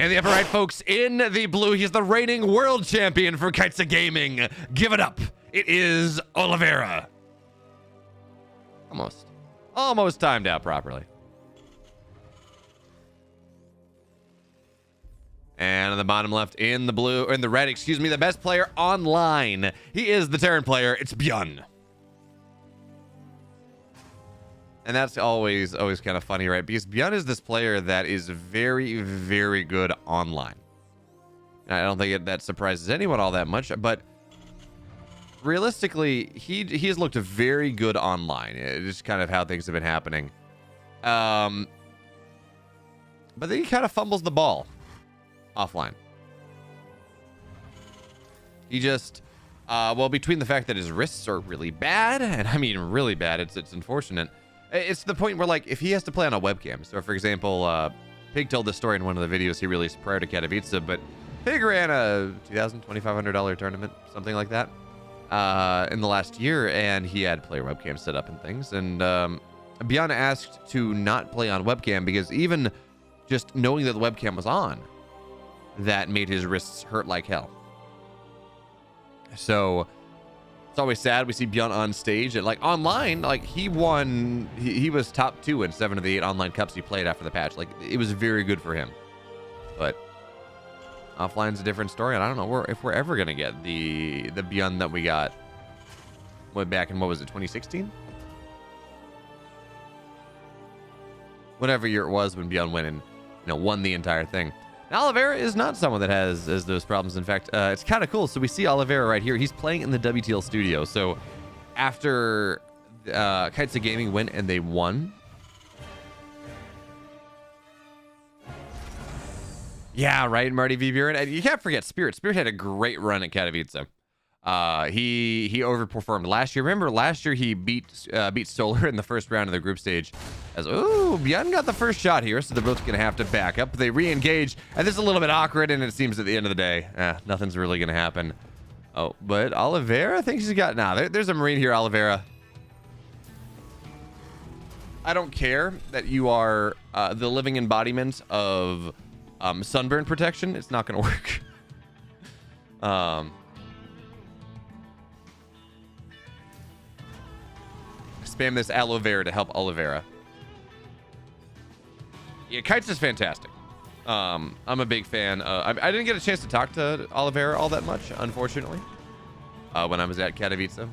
In the upper right, folks, in the blue, he's the reigning world champion for Kaizi Gaming. Give it up. It is Oliveira. Almost timed out properly. And on the bottom left, in the blue, or in the red, excuse me, the best player online. He is the Terran player. It's Byun. And that's always kind of funny, right? Because Byun is this player that is very, very good online. And I don't think that surprises anyone all that much, but realistically, he has looked very good online. It's just kind of how things have been happening. But then he kind of fumbles the ball offline. He just, well, between the fact that his wrists are really bad, and I mean really bad, it's unfortunate. It's the point where, like, if he has to play on a webcam. So, for example, Pig told this story in one of the videos he released prior to Katowice, but Pig ran a $2,500 tournament, something like that, in the last year, and he had player webcam set up and things. And Byun asked to not play on webcam because even just knowing that the webcam was on, that made his wrists hurt like hell. So it's always sad. We see Byun on stage and, like, online, like, he won. He was top 2 in 7 of the 8 online cups he played after the patch. Like, it was very good for him. But offline's a different story, and I don't know if we're ever gonna get the Byun that we got way back in, what was it, 2016? Whatever year it was when Byun went and, won the entire thing. Now, Oliveira is not someone that has those problems. In fact, it's kind of cool. So we see Oliveira right here. He's playing in the WTL studio. So after Kaizi Gaming went and they won. Yeah, right, Marty V. Byun. And you can't forget Spirit. Spirit had a great run at Katowice. He overperformed last year. Remember, last year he beat Solar in the first round of the group stage. Byun got the first shot here, so they're both gonna have to back up. They re-engage, and this is a little bit awkward, and it seems at the end of the day, nothing's really gonna happen. Oh, but Oliveira thinks he's got, there's a Marine here, Oliveira. I don't care that you are the living embodiment of sunburn protection. It's not gonna work. Spam this aloe vera to help Oliveira. Yeah, Kites is fantastic. I'm a big fan. I didn't get a chance to talk to Oliveira all that much, unfortunately. When I was at Katowice,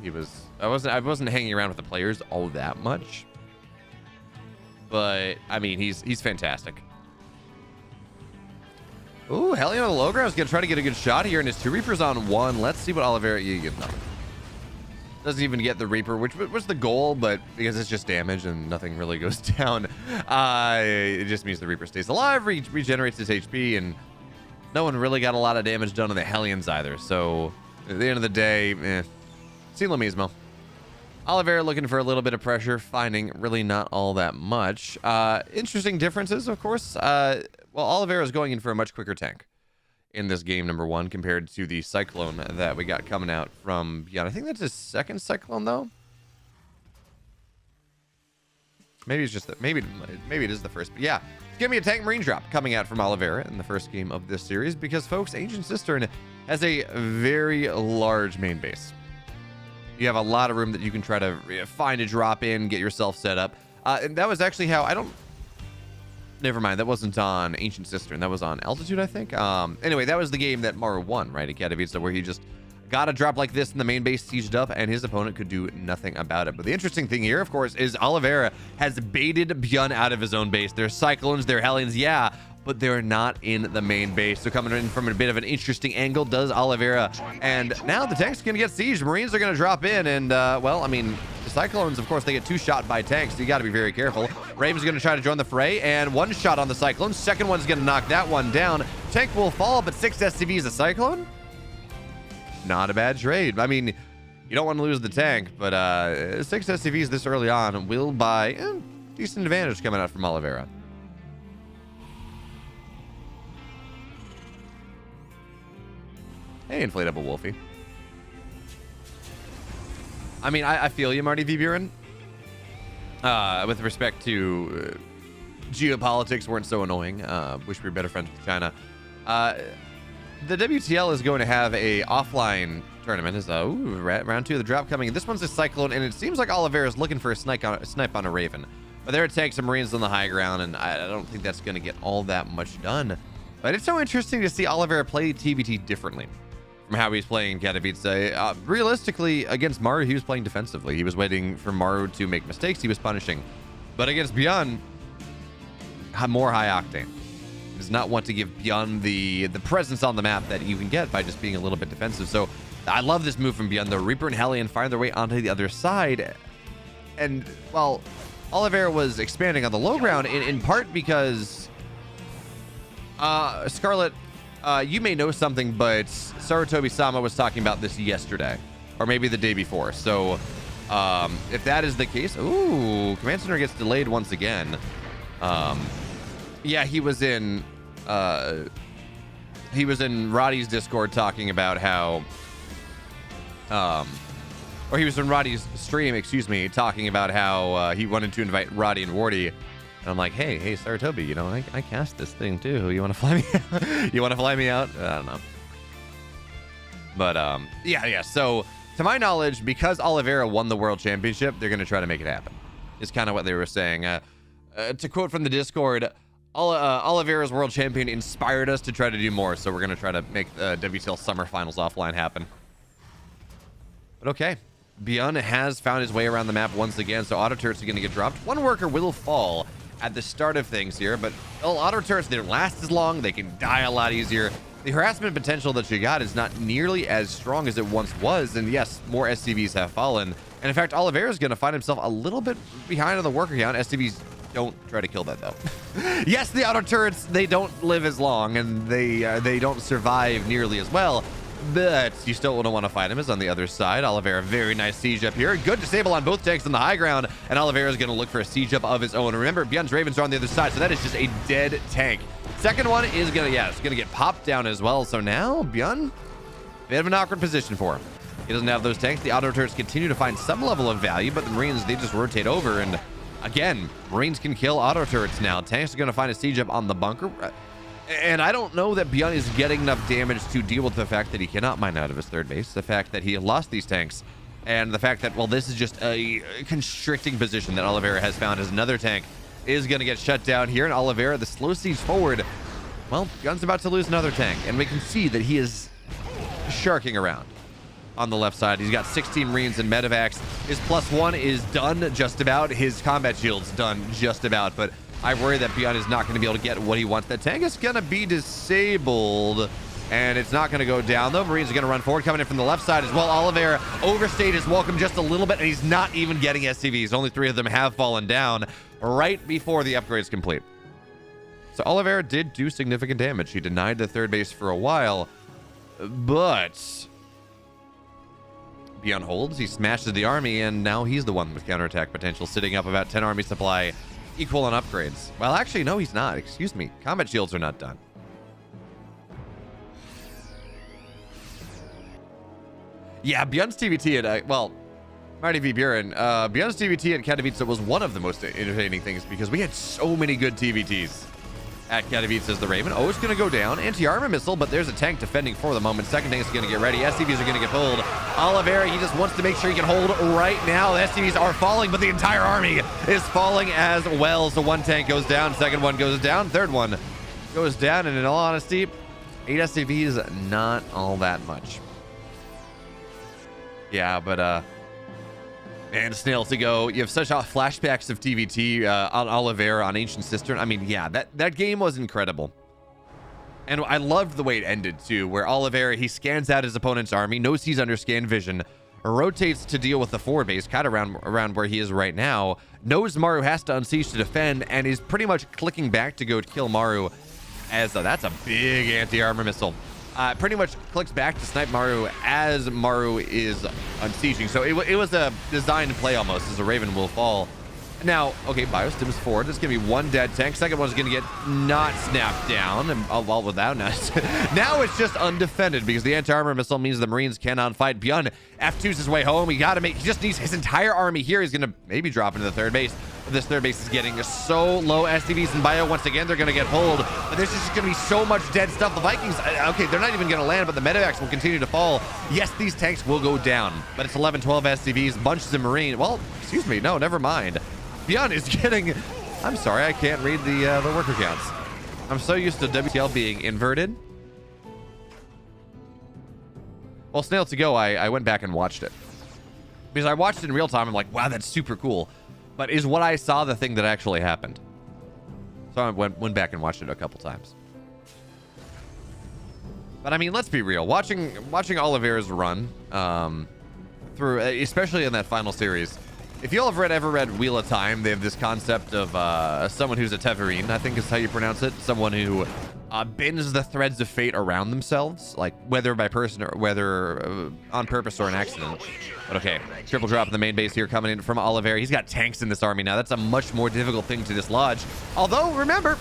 I wasn't hanging around with the players all that much. But I mean, he's fantastic. Ooh, Hellion on the low ground is gonna try to get a good shot here, and his 2 Reapers on 1. Let's see what Oliveira, you get nothing. Doesn't even get the Reaper, which was the goal, but because it's just damage and nothing really goes down, it just means the Reaper stays alive, regenerates his HP, and no one really got a lot of damage done on the Hellions either. So at the end of the day, see lo mismo. Oliveira looking for a little bit of pressure, finding really not all that much. Interesting differences, of course. Well, Oliveira is going in for a much quicker tank in this game, number 1, compared to the Cyclone that we got coming out from Byun. I think that's his second Cyclone, though. Maybe it's just maybe it is the first. But yeah, give me a tank Marine drop coming out from Oliveira in the first game of this series, because, folks, Ancient Cistern has a very large main base. You have a lot of room that you can try to find a drop in, get yourself set up. And that was actually how never mind, that wasn't on Ancient Cistern. That was on Altitude, I think. Anyway, that was the game that Maru won, right, at Katowice, where he just got a drop like this in the main base, sieged up, and his opponent could do nothing about it. But the interesting thing here, of course, is Oliveira has baited Byun out of his own base. There's Cyclones, they're Hellions, yeah, but they're not in the main base. So coming in from a bit of an interesting angle does Oliveira. And now the tank's going to get sieged. Marines are going to drop in. And, well, I mean, the Cyclones, of course, they get 2 shot by tanks. So you got to be very careful. Raven's going to try to join the fray. And 1 shot on the Cyclone. Second one's going to knock that one down. Tank will fall, but 6 SCVs a Cyclone? Not a bad trade. I mean, you don't want to lose the tank, but 6 SCVs this early on will buy decent advantage coming out from Oliveira. Hey, Inflatable Wolfie. I mean, I feel you, Marty V. Byun. With respect to geopolitics weren't so annoying. Wish we were better friends with China. The WTL is going to have a offline tournament. Is round 2 of the drop coming. This one's a Cyclone, and it seems like Oliveira is looking for a snipe on a Raven. But they're attacking some Marines on the high ground, and I don't think that's going to get all that much done. But it's so interesting to see Oliveira play TVT differently from how he's playing in Katowice. Realistically, against Maru, he was playing defensively. He was waiting for Maru to make mistakes. He was punishing. But against Byun, more high octane. He does not want to give Byun the presence on the map that you can get by just being a little bit defensive. So I love this move from Byun. The Reaper and Hellion find their way onto the other side. And, well, Oliveira was expanding on the low ground in part because Scarlet, you may know something, but Sarutobi-sama was talking about this yesterday, or maybe the day before. So if that is the case, ooh, Command Center gets delayed once again. Yeah, he was in Roddy's Discord talking about how or he was in Roddy's stream, excuse me, talking about how he wanted to invite Roddy and Wardy. And I'm like, hey, Sarutobi, you know, I cast this thing too. You want to fly me out? You want to fly me out? I don't know. But yeah. So to my knowledge, because Oliveira won the world championship, they're going to try to make it happen. Is kind of what they were saying. To quote from the Discord, Oliveira's world champion inspired us to try to do more. So we're going to try to make the WTL Summer Finals offline happen. But okay. Byun has found his way around the map once again, so auto turrets are going to get dropped. One worker will fall at the start of things here, but auto turrets, they don't last as long. They can die a lot easier. The harassment potential that you got is not nearly as strong as it once was, and yes, more SCVs have fallen. And in fact, Oliveira is going to find himself a little bit behind on the worker count. SCVs don't try to kill that, though. Yes, the auto turrets, they don't live as long, and they don't survive nearly as well. But you still don't want to fight him. Is on the other side. Oliveira, very nice siege up here. Good disable on both tanks on the high ground. And Oliveira is going to look for a siege up of his own. Remember, Byun's Ravens are on the other side, so that is just a dead tank. Second one is going to, it's going to get popped down as well. So now, Byun, bit of an awkward position for him. He doesn't have those tanks. The auto turrets continue to find some level of value, but the Marines, they just rotate over. And again, Marines can kill auto turrets now. Tanks are going to find a siege up on the bunker. And I don't know that Byun is getting enough damage to deal with the fact that he cannot mine out of his third base, the fact that he lost these tanks, and the fact that, well, this is just a constricting position that Oliveira has found as another tank is going to get shut down here. And Oliveira, the slow siege forward, well, Byun's about to lose another tank, and we can see that he is sharking around on the left side. He's got 16 Marines and medevacs. His +1 is done just about. His combat shield's done just about, but I worry that Byun is not going to be able to get what he wants. The tank is going to be disabled, and it's not going to go down, though. Marines are going to run forward, coming in from the left side as well. Oliveira overstayed his welcome just a little bit, and he's not even getting SCVs. Only 3 of them have fallen down right before the upgrade is complete. So Oliveira did do significant damage. He denied the third base for a while, but Byun holds. He smashes the army, and now he's the one with counterattack potential, sitting up about 10 army supply. Equal on upgrades. Well, actually, no, he's not. Excuse me. Combat shields are not done. Yeah, Byun's TVT at, Marty V. Buren, Byun's TVT at Katowice was one of the most entertaining things because we had so many good TVTs at Katowice as the Raven. Oh, it's going to go down. Anti-armor missile, but there's a tank defending for the moment. Second tank is going to get ready. SCVs are going to get pulled. Oliveira, he just wants to make sure he can hold right now. The SCVs are falling, but the entire army is falling as well. So one tank goes down, second one goes down, third one goes down, and in all honesty, 8 SCVs, not all that much. Yeah, but and Snail to go. You have such flashbacks of TVT on Oliveira on Ancient Cistern. I mean, yeah, that game was incredible. And I loved the way it ended, too, where Oliveira, he scans out his opponent's army, knows he's under scan vision, rotates to deal with the forward base, kind of around where he is right now, knows Maru has to unsiege to defend, and is pretty much clicking back to go kill Maru as that's a big anti-armor missile. Pretty much clicks back to snipe Maru as Maru is unsieging. So it was a designed play almost, as a Raven will fall. Now, okay, Biostims forward. There's going to be one dead tank. Second one's going to get not snapped down. And all without now. Now it's just undefended because the anti-armor missile means the Marines cannot fight. Byun F2's his way home. He just needs his entire army here. He's going to maybe drop into the third base. This third base is getting so low. STVs and Bio, once again, they're going to get pulled. But there's just going to be so much dead stuff. The Vikings, okay, they're not even going to land, but the medevacs will continue to fall. Yes, these tanks will go down, but it's 11, 12 STVs, bunches of Marine. Well, excuse me, no, never mind. Byun is getting... I'm sorry, I can't read the worker counts. I'm so used to WTL being inverted. Well, Snail to go, I went back and watched it. Because I watched it in real time. I'm like, wow, that's super cool. But is what I saw the thing that actually happened? So I went back and watched it a couple times. But I mean, let's be real. Watching Oliveira's run through, especially in that final series, if you all have ever read Wheel of Time, they have this concept of someone who's a Teverine, I think is how you pronounce it. Someone who bends the threads of fate around themselves, like whether by person or whether on purpose or an accident. But okay, triple drop in the main base here coming in from Oliveira. He's got tanks in this army now. That's a much more difficult thing to dislodge. Although, remember,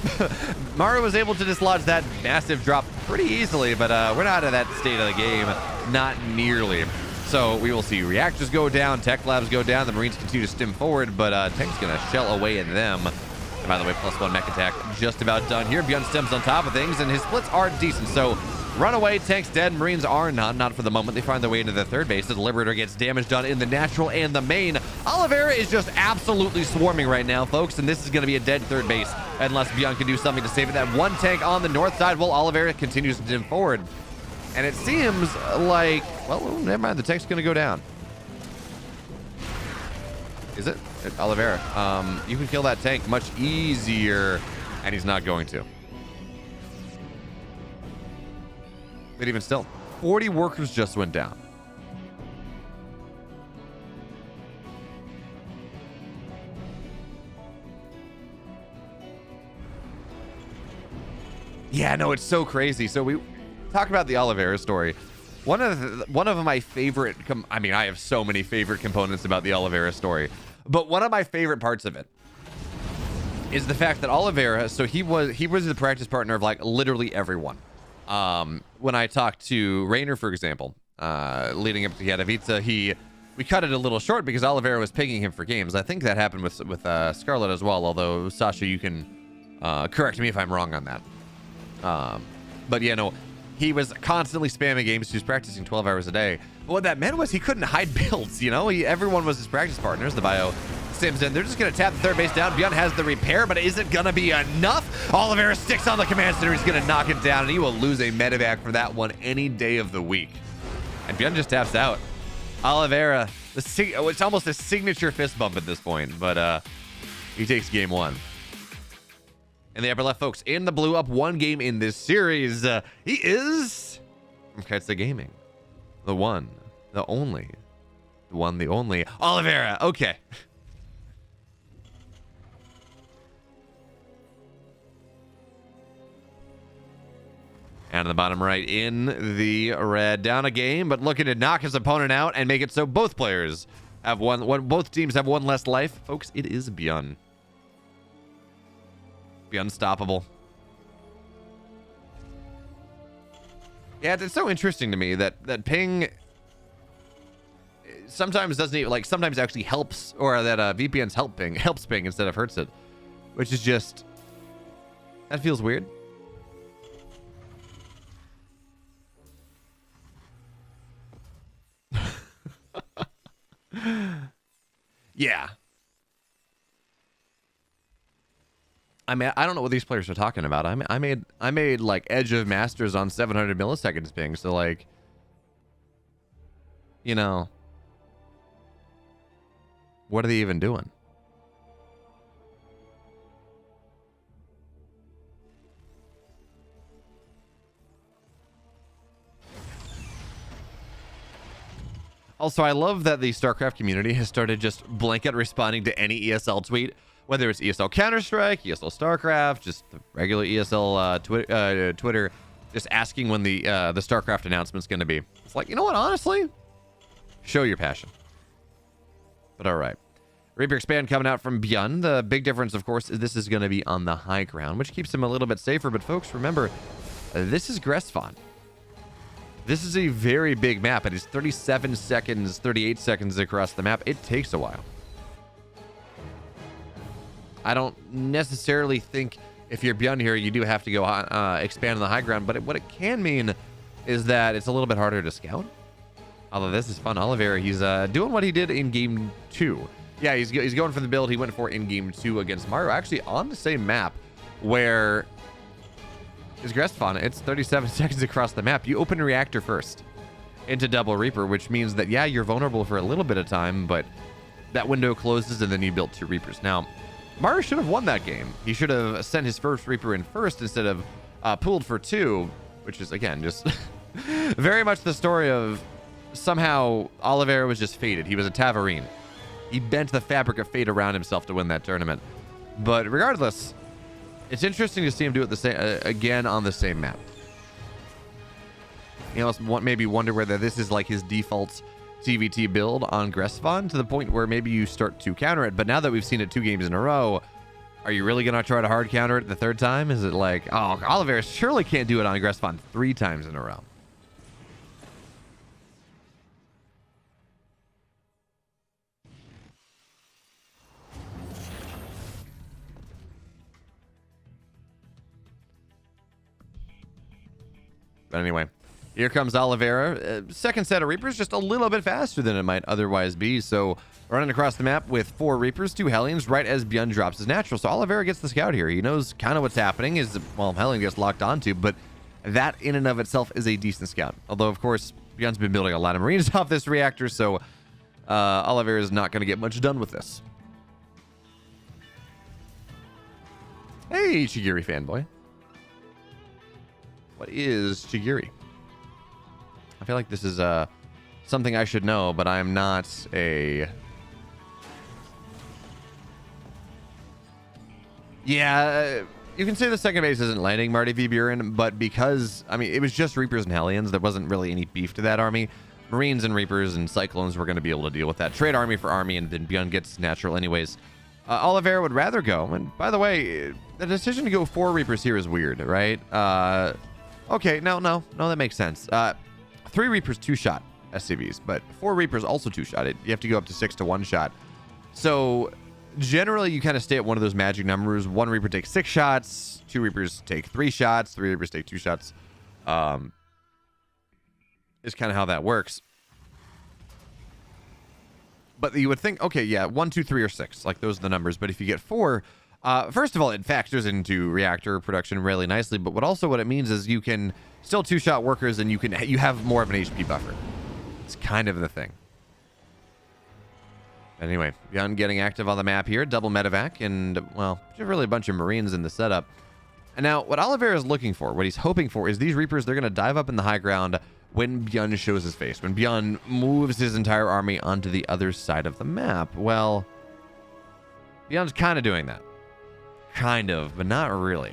Mario was able to dislodge that massive drop pretty easily, but we're not at that state of the game. Not nearly. So we will see reactors go down, tech labs go down, the Marines continue to stim forward, but Tank's going to shell away in them. And by the way, +1 mech attack just about done here. Byun stems on top of things, and his splits are decent. So runaway, Tank's dead, Marines are not for the moment. They find their way into the third base. The Liberator gets damage done in the natural and the main. Oliveira is just absolutely swarming right now, folks, and this is going to be a dead third base unless Byun can do something to save it. That one tank on the north side while Oliveira continues to stim forward. And it seems like, well, never mind, the tank's going to go down. Is it? Oliveira. You can kill that tank much easier, and he's not going to. But even still, 40 workers just went down. Yeah, no, it's so crazy. So we talk about the Oliveira story. One of my favorite, I mean, I have so many favorite components about the Oliveira story, but one of my favorite parts of it is the fact that Oliveira, so he was the practice partner of like literally everyone. When I talked to Reynor, for example, leading up to Katowice, we cut it a little short because Oliveira was picking him for games. I think that happened with Scarlet as well, although Sasha, you can correct me if I'm wrong on that. But yeah, no, he was constantly spamming games. He was practicing 12 hours a day. But what that meant was he couldn't hide builds, you know? Everyone was his practice partners. The Bio sims in. They're just going to tap the third base down. Byun has the repair, but is it going to be enough? Oliveira sticks on the command center. He's going to knock it down, and he will lose a medevac for that one any day of the week. And Byun just taps out. Oliveira, it's almost a signature fist bump at this point, but he takes game one. In the upper left, folks, in the blue, up one game in this series. He is from Kaizi Gaming. The one, the only, the one, the only. Oliveira, okay. And in the bottom right, in the red, down a game, but looking to knock his opponent out and make it so both players have both teams have one less life. Folks, it is Byun. Be unstoppable. Yeah, it's so interesting to me that ping sometimes doesn't even, like, sometimes actually helps, or that VPNs helps ping instead of hurts it, which is just, that feels weird. Yeah. I mean, I don't know what these players are talking about. I made like Edge of Masters on 700 milliseconds ping. So like, you know, what are they even doing? Also, I love that the StarCraft community has started just blanket responding to any ESL tweet. Whether it's ESL Counter-Strike, ESL StarCraft, just the regular ESL Twitter, just asking when the StarCraft announcement's going to be. It's like, you know what, honestly? Show your passion. But all right. Reaper Expand coming out from Byun. The big difference, of course, is this is going to be on the high ground, which keeps him a little bit safer. But folks, remember, this is Gressfon. This is a very big map. It is 37 seconds, 38 seconds across the map. It takes a while. I don't necessarily think if you're Byun here, you do have to go expand on the high ground, but what it can mean is that it's a little bit harder to scout. Although this is fun. Oliveira, he's doing what he did in game 2. Yeah, he's going for the build he went for in game 2 against Mario, actually on the same map where is Grestfon. It's 37 seconds across the map. You open reactor first into double Reaper, which means that, yeah, you're vulnerable for a little bit of time, but that window closes and then you build 2 Reapers. Now, Mario should have won that game. He should have sent his first Reaper in first instead of pooled for 2, which is, again, just very much the story of somehow Oliveira was just fated. He was a Tavarine. He bent the fabric of fate around himself to win that tournament. But regardless, it's interesting to see him do it the same again on the same map. You know, maybe wonder whether this is like his default CVT build on Grestfon to the point where maybe you start to counter it. But now that we've seen it 2 games in a row, are you really going to try to hard counter it the 3rd time? Is it like, oh, Oliveira surely can't do it on Grestfon 3 times in a row? But anyway, here comes Oliveira. Second set of Reapers, just a little bit faster than it might otherwise be. So running across the map with 4 Reapers, 2 Hellions, right as Byun drops his natural. So Oliveira gets the scout here. He knows kind of what's happening. Well, Hellion gets locked onto, but that in and of itself is a decent scout. Although, of course, Byun's been building a lot of Marines off this reactor, so Oliveira is not going to get much done with this. Hey, Chigiri fanboy. What is Chigiri? I feel like this is something I should know, but I'm not a... Yeah, you can say the second base isn't landing Marty v. Buren, but because, I mean, it was just Reapers and Hellions, there wasn't really any beef to that army. Marines and Reapers and Cyclones were going to be able to deal with that. Trade army for army, and then Byun gets natural anyways. Oliveira would rather go. And by the way, the decision to go 4 Reapers here is weird, right? Okay, no, that makes sense. 3 Reapers 2-shot SCVs, but 4 Reapers also 2-shot. You have to go up to 6 to 1-shot. So generally, you kind of stay at one of those magic numbers. 1 Reaper takes 6 shots, 2 Reapers take 3 shots, 3 Reapers take 2 shots. Is kind of how that works. But you would think, okay, yeah, 1, 2, 3, or 6. Like, those are the numbers. But if you get 4... first of all, it factors into reactor production really nicely, but what it means is you can still 2-shot workers and you have more of an HP buffer. It's kind of the thing. Anyway, Byun getting active on the map here, double medevac, and, well, really a bunch of Marines in the setup. And now, what Oliveira is looking for, what he's hoping for, is these Reapers, they're going to dive up in the high ground when Byun shows his face, when Byun moves his entire army onto the other side of the map. Well, Byun's kind of doing that. Kind of, but not really.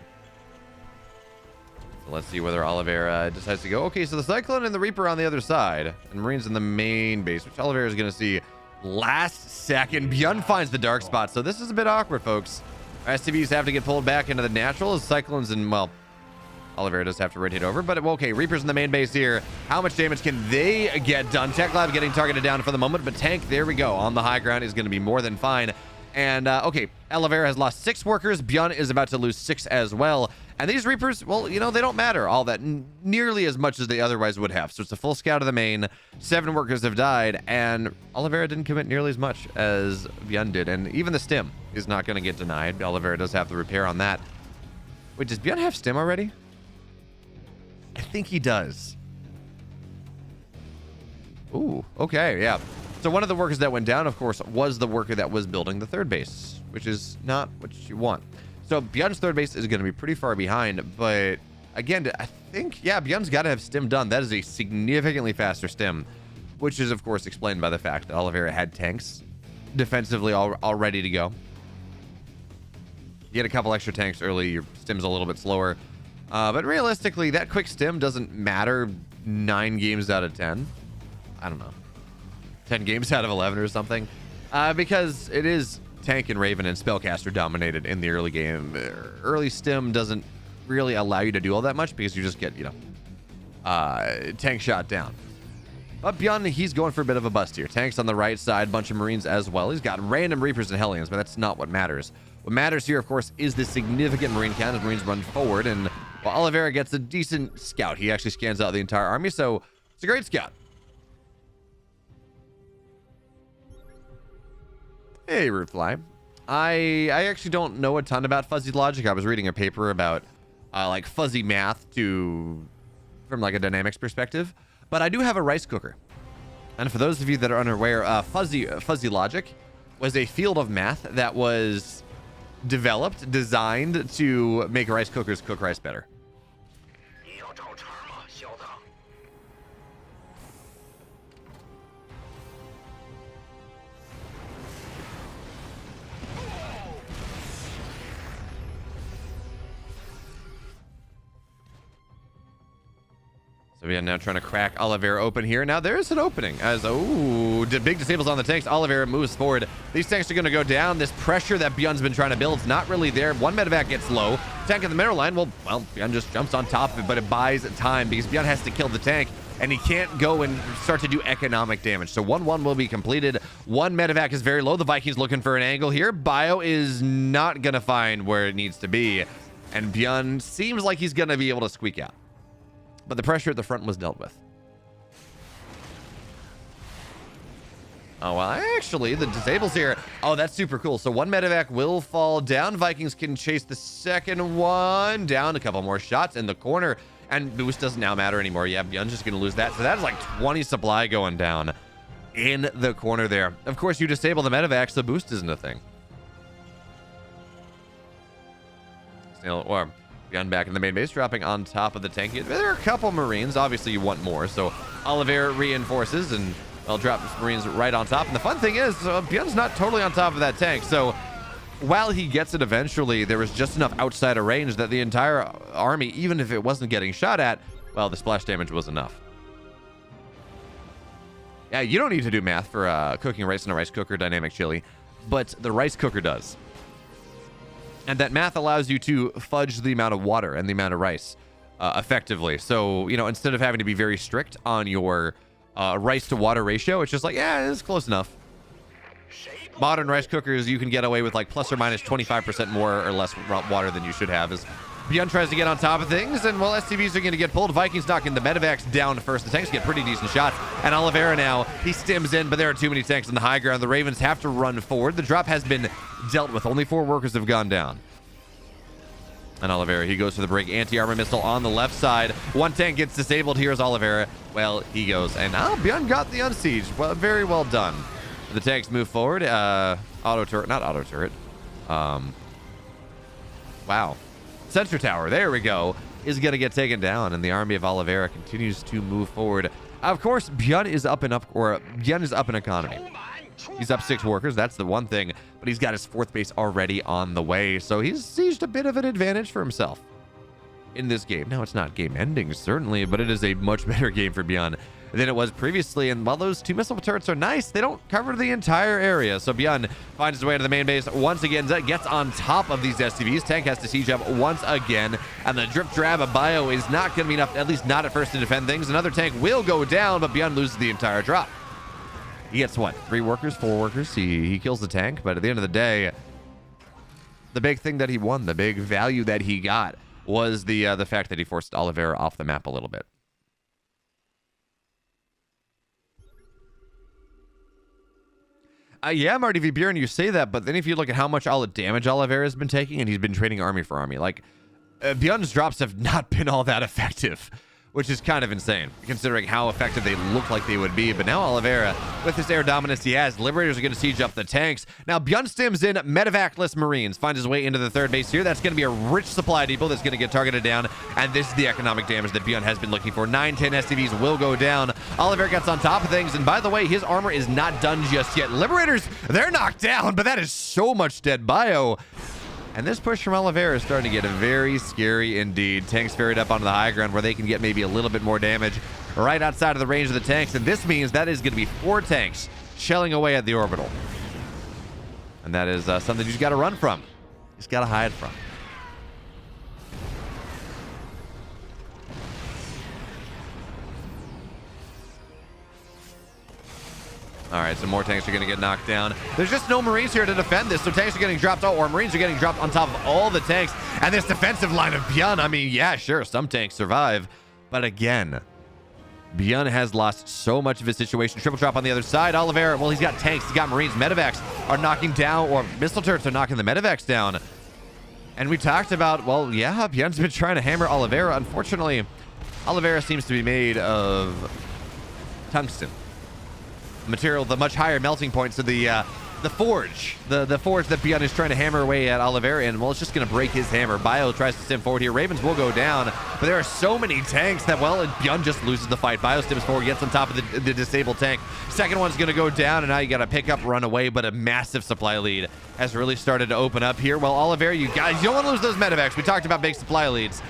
So let's see whether Oliveira decides to go. Okay, so the Cyclone and the Reaper on the other side, and Marines in the main base, which Oliveira is going to see last second. Byun finds the dark spot, so this is a bit awkward, folks. STVs have to get pulled back into the natural. Cyclones and, well, Oliveira does have to rotate over, but okay, Reapers in the main base here. How much damage can they get done? Tech Lab getting targeted down for the moment, but Tank, there we go, on the high ground is going to be more than fine. And, okay, Oliveira has lost 6 workers. Byun is about to lose 6 as well. And these Reapers, well, you know, they don't matter all that nearly as much as they otherwise would have. So it's a full scout of the main. 7 workers have died, and Oliveira didn't commit nearly as much as Byun did. And even the stim is not going to get denied. Oliveira does have the repair on that. Wait, does Byun have stim already? I think he does. Ooh, okay, yeah. So one of the workers that went down, of course, was the worker that was building the 3rd base, which is not what you want. So Byun's 3rd base is going to be pretty far behind, but again, I think, yeah, Byun's got to have stim done. That is a significantly faster stim, which is, of course, explained by the fact that Oliveira had tanks defensively all ready to go. You get a couple extra tanks early, your stim's a little bit slower. But realistically, that quick stim doesn't matter 9 games out of 10. I don't know. 10 games out of 11 or something. Because it is Tank and Raven and Spellcaster dominated in the early game. Early stim doesn't really allow you to do all that much because you just get, you know, tank shot down. But Byun, he's going for a bit of a bust here. Tanks on the right side, bunch of Marines as well. He's got random Reapers and Hellions, but that's not what matters. What matters here, of course, is the significant Marine count as Marines run forward. And while Oliveira gets a decent scout, he actually scans out the entire army. So it's a great scout. Hey, Rootfly. I actually don't know a ton about fuzzy logic. I was reading a paper about like fuzzy math from like a dynamics perspective, but I do have a rice cooker. And for those of you that are unaware, fuzzy logic was a field of math that was designed to make rice cookers cook rice better. So we are now trying to crack Oliveira open here. Now there's an opening as, big disables on the tanks. Oliveira moves forward. These tanks are going to go down. This pressure that Byun's been trying to build is not really there. One medevac gets low. Tank in the middle line, well, Byun just jumps on top of it, but it buys time because Byun has to kill the tank, and he can't go and start to do economic damage. So 1-1 will be completed. One medevac is very low. The Vikings looking for an angle here. Bio is not going to find where it needs to be, and Byun seems like he's going to be able to squeak out. But the pressure at the front was dealt with. Oh, well, actually, the disables here. Oh, that's super cool. So one medevac will fall down. Vikings can chase the second one down. A couple more shots in the corner. And boost doesn't now matter anymore. Yeah, Byun's just going to lose that. So that's like 20 supply going down in the corner there. Of course, you disable the medevacs, so boost isn't a thing. Or Byun back in the main base, dropping on top of the tank. There are a couple Marines. Obviously, you want more. So Oliveira reinforces and I'll drop Marines right on top. And the fun thing is, Byun's not totally on top of that tank. So while he gets it eventually, there was just enough outside of range that the entire army, even if it wasn't getting shot at, well, the splash damage was enough. Yeah, you don't need to do math for cooking rice in a rice cooker dynamic chili, but the rice cooker does. And that math allows you to fudge the amount of water and the amount of rice effectively. So, you know, instead of having to be very strict on your rice to water ratio, it's just like, yeah, it's close enough. Modern rice cookers, you can get away with like plus or minus 25% more or less water than you should have. As Byun tries to get on top of things, and well, SCVs are going to get pulled. Vikings knocking the medevacs down first. The tanks get pretty decent shots, and Oliveira now, he stims in, but there are too many tanks on the high ground. The Ravens have to run forward. The drop has been dealt with. Only 4 workers have gone down. And Oliveira, he goes for the break. Anti-armor missile on the left side. One tank gets disabled. Here's Oliveira. Well, he goes, and now Byun got the unsiege. Well, very well done. The tanks move forward. Auto turret, not auto turret. Wow. Sensor tower, there we go, is going to get taken down, and the army of Oliveira continues to move forward. Of course, Byun is up in economy. He's up 6 workers, that's the one thing, but he's got his 4th base already on the way, so he's seized a bit of an advantage for himself in this game. Now, it's not game ending, certainly, but it is a much better game for Byun than it was previously. And while those 2 missile turrets are nice, they don't cover the entire area. So Byun finds his way to the main base once again, gets on top of these SCVs. Tank has to siege up once again, and the drip drab of Bio is not going to be enough, at least not at first, to defend things. Another tank will go down, but Byun loses the entire drop. He gets what, 3 workers, 4 workers? He kills the tank, but at the end of the day, the big thing that he won, the big value that he got, was the fact that he forced Oliveira off the map a little bit. Yeah, Marty V. Byun, you say that, but then if you look at how much all the damage Oliveira has been taking, and he's been trading army for army, like, Byun's drops have not been all that effective, which is kind of insane, considering how effective they look like they would be. But now Oliveira, with this air dominance he has, Liberators are going to siege up the tanks. Now Byun stims in medevac-less Marines, finds his way into the 3rd base here. That's going to be a rich supply depot that's going to get targeted down, and this is the economic damage that Byun has been looking for. 9-10 SCVs will go down. Oliveira gets on top of things, and by the way, his armor is not done just yet. Liberators, they're knocked down, but that is so much dead bio. And this push from Oliveira is starting to get very scary indeed. Tanks ferried up onto the high ground where they can get maybe a little bit more damage right outside of the range of the tanks. And this means that is going to be 4 tanks shelling away at the orbital. And that is something you just got to run from. You just got to hide from. All right, so more tanks are going to get knocked down. There's just no Marines here to defend this, so tanks are getting dropped, or Marines are getting dropped on top of all the tanks. And this defensive line of Byun, I mean, yeah, sure, some tanks survive. But again, Byun has lost so much of his situation. Triple drop on the other side. Oliveira, well, he's got tanks, he's got Marines. Medevacs are knocking down, or missile turrets are knocking the Medevacs down. And we talked about, well, yeah, Byun's been trying to hammer Oliveira. Unfortunately, Oliveira seems to be made of tungsten material, the much higher melting point. So the forge, the forge that Byun is trying to hammer away at Oliveira in, well, it's just going to break his hammer. Bio tries to stim forward here. Ravens will go down, but there are so many tanks that, well, Byun just loses the fight. Bio stims forward, gets on top of the disabled tank. Second one's going to go down, and now you got to pick up, run away, but a massive supply lead has really started to open up here. Well, Oliveira, you guys, you don't want to lose those medevacs. We talked about big supply leads.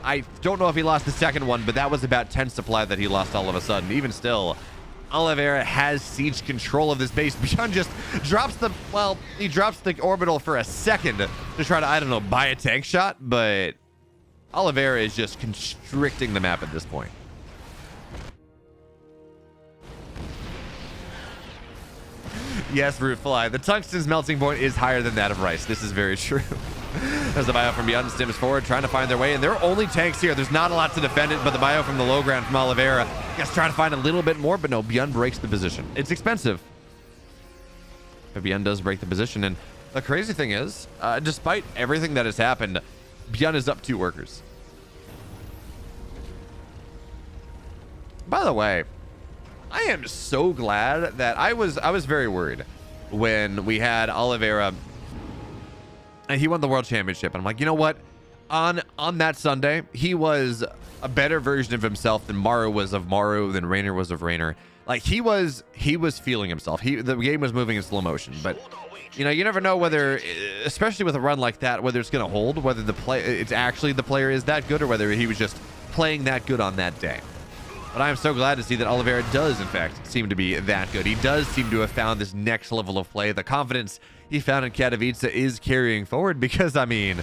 I don't know if he lost the second one, but that was about 10 supply that he lost all of a sudden. Even still, Oliveira has siege control of this base. Byun just drops the, well, he drops the orbital for a second to try to, I don't know, buy a tank shot, but Oliveira is just constricting the map at this point. Yes, Rootfly. The tungsten's melting point is higher than that of rice. This is very true. There's the bio from Byun, stims forward, trying to find their way, and there are only tanks here. There's not a lot to defend it, but the bio from the low ground from Oliveira, guess trying to find a little bit more, but no, Byun breaks the position. It's expensive, but Byun does break the position, and the crazy thing is, despite everything that has happened, Byun is up 2 workers. By the way, I am so glad that I was very worried when we had Oliveira and he won the world championship. And I'm like, you know what? On that Sunday, he was a better version of himself than Maru was of Maru, than Reynor was of Reynor. Like he was feeling himself. The game was moving in slow motion, but you know, you never know whether, especially with a run like that, whether it's going to hold, whether it's actually the player is that good, or whether he was just playing that good on that day. But I'm so glad to see that Oliveira does, in fact, seem to be that good. He does seem to have found this next level of play. The confidence he found in Katowice is carrying forward because, I mean,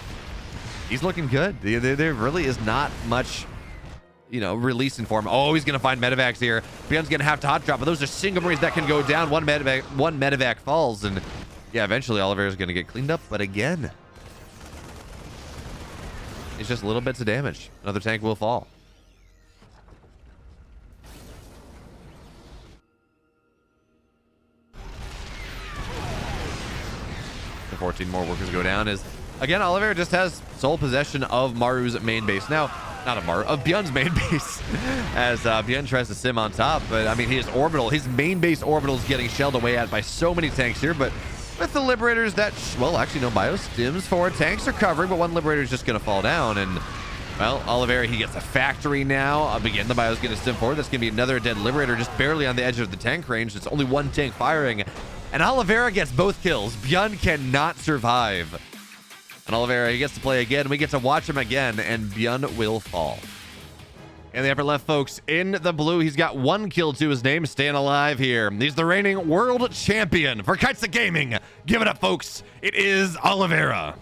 he's looking good. There really is not much, you know, releasing for him. Oh, he's going to find medevacs here. Byun's going to have to hot drop, but those are single Marines that can go down. One medevac falls, and yeah, eventually Oliveira's going to get cleaned up. But again, it's just little bits of damage. Another tank will fall. The 14 more workers go down as, again, Oliveira just has sole possession of Maru's main base. Now, not of Maru, of Byun's main base, as Byun tries to sim on top. But, I mean, his main base orbital is getting shelled away at by so many tanks here. But with the Liberators that, well, actually, no, bio stims forward. Tanks are covering, but one Liberator is just going to fall down. And, well, Oliveira, he gets a factory now. Again, the bio's going to stim forward. That's going to be another dead Liberator just barely on the edge of the tank range. It's only one tank firing. And Oliveira gets both kills. Byun cannot survive. And Oliveira, he gets to play again. We get to watch him again, and Byun will fall. In the upper left, folks, in the blue, he's got 1 kill to his name, staying alive here. He's the reigning world champion for Kaizi Gaming. Give it up, folks. It is Oliveira.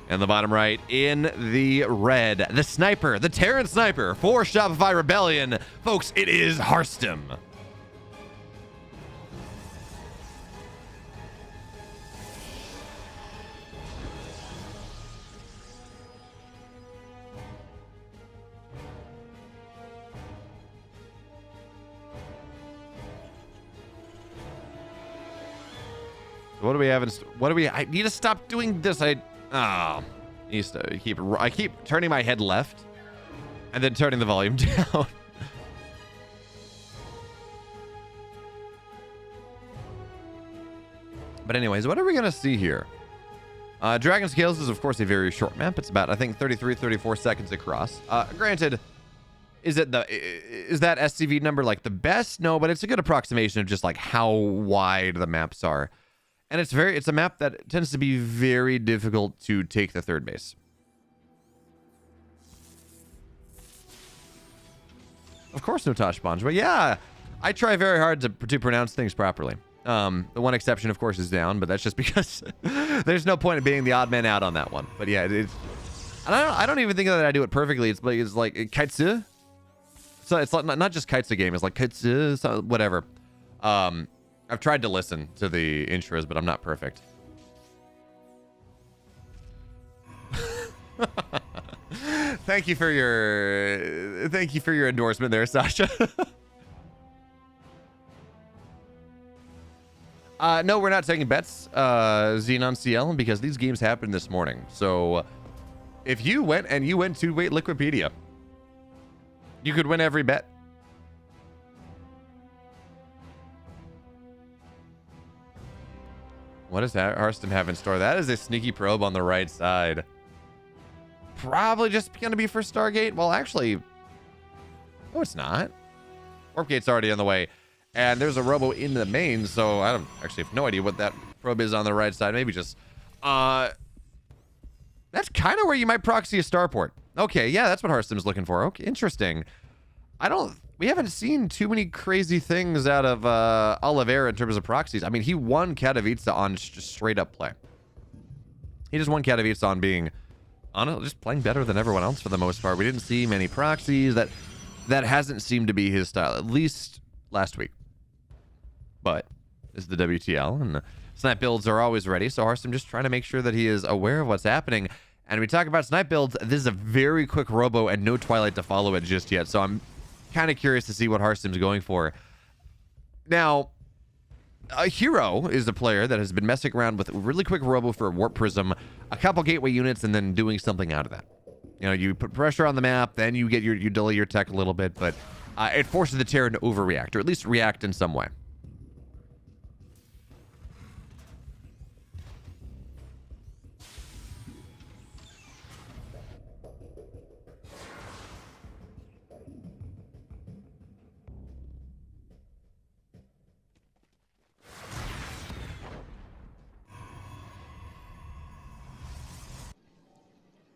And the bottom right, in the red, the sniper, the Terran sniper for Shopify Rebellion. Folks, it is Harstem. What do we have? I need to stop doing this. I keep turning my head left and then turning the volume down. But anyways, what are we going to see here? Dragon Scales is, of course, a very short map. It's about, I think, 34 seconds across. Granted, is that SCV number like the best? No, but it's a good approximation of just like how wide the maps are. And it's a map that tends to be very difficult to take the third base. Of course, no Tosh Sponge, but yeah, I try very hard to pronounce things properly. The one exception, of course, is down, but that's just because there's no point in being the odd man out on that one. But yeah, And I don't even think that I do it perfectly. It's like Kaizi. So it's like not just Kaizi game. It's like Kaizi, so whatever. I've tried to listen to the intros, but I'm not perfect. Thank you for your endorsement there, Sasha. No, we're not taking bets, Xenon CL, because these games happened this morning. So if you went to Wait Liquipedia, you could win every bet. What does Harstem have in store? That is a sneaky probe on the right side. Probably just going to be for Stargate. Well, actually, no, it's not. Warp Gate's already on the way. And there's a robo in the main, so I don't actually have no idea what that probe is on the right side. Maybe just, that's kind of where you might proxy a starport. Okay, yeah, that's what Harstem's looking for. Okay, interesting. We haven't seen too many crazy things out of Oliveira in terms of proxies. I mean, he won Katowice on just straight up play. He just won Katowice on being, just playing better than everyone else for the most part. We didn't see many proxies. That hasn't seemed to be his style, at least last week. But this is the WTL, and the snipe builds are always ready. So Harstem just trying to make sure that he is aware of what's happening. And we talk about snipe builds. This is a very quick robo and no Twilight to follow it just yet. So I'm kind of curious to see what Harstem's going for. Now, a Hero is a player that has been messing around with a really quick robo for a Warp Prism, a couple gateway units, and then doing something out of that. You know, you put pressure on the map, then you delay your tech a little bit, but it forces the Terran to overreact, or at least react in some way.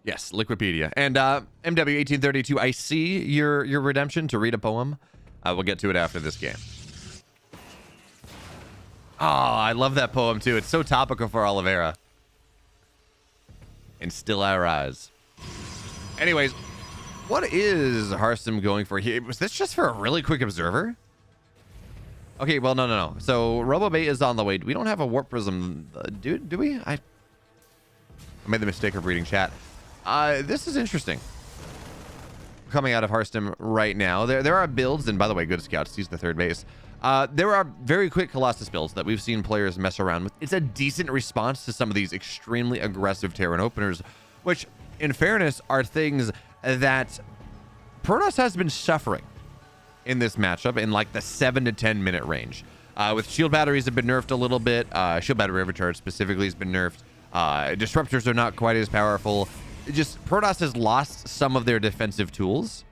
Yes, Liquipedia. And MW1832, I see your redemption to read a poem. We'll get to it after this game. Oh, I love that poem too. It's so topical for Oliveira. And still I rise. Anyways, what is Harstem going for here? Was this just for a really quick observer? Okay, well, no. So RoboBait is on the way. We don't have a Warp Prism, do we? I made the mistake of reading chat. This is interesting. Coming out of Harstem right now. There are builds, and by the way, good scouts, he's the third base. There are very quick Colossus builds that we've seen players mess around with. It's a decent response to some of these extremely aggressive Terran openers, which, in fairness, are things that Protoss has been suffering in this matchup in like the 7 to 10 minute range. With shield batteries have been nerfed a little bit. Shield battery overcharge specifically has been nerfed. Disruptors are not quite as powerful. Just Protoss has lost some of their defensive tools,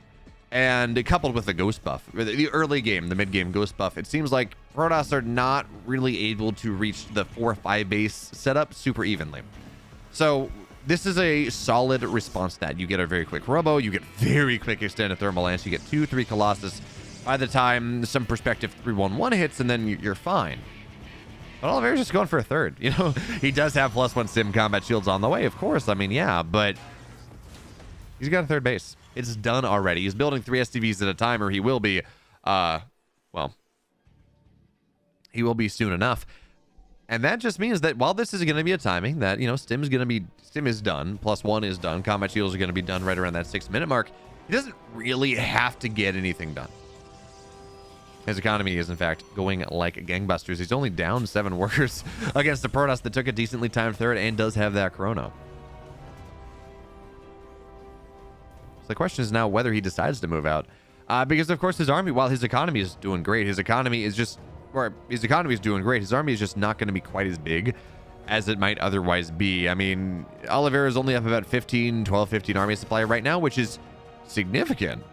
and coupled with the ghost buff, the early game, the mid game ghost buff, it seems like Protoss are not really able to reach the 4-5 base setup super evenly. So this is a solid response to that. You get a very quick robo, you get very quick extended thermal lance, you get 2-3 Colossus by the time some perspective 3-1-1 hits, and then you're fine. But Oliveira's just going for a third. You know, he does have +1 sim combat shields on the way, of course. I mean, yeah, but he's got a third base. It's done already. He's building 3 STVs at a time, or he will be, well, he will be soon enough. And that just means that while this is going to be a timing, that, you know, Stim is done, +1 is done, combat shields are going to be done right around that 6-minute mark. He doesn't really have to get anything done. His economy is, in fact, going like gangbusters. He's only down 7 workers against the Protoss that took a decently timed third and does have that chrono. So the question is now whether he decides to move out. Because, of course, his army, while his economy is doing great, his economy is doing great. His army is just not going to be quite as big as it might otherwise be. I mean, Oliveira is only up about 15 army supply right now, which is significant,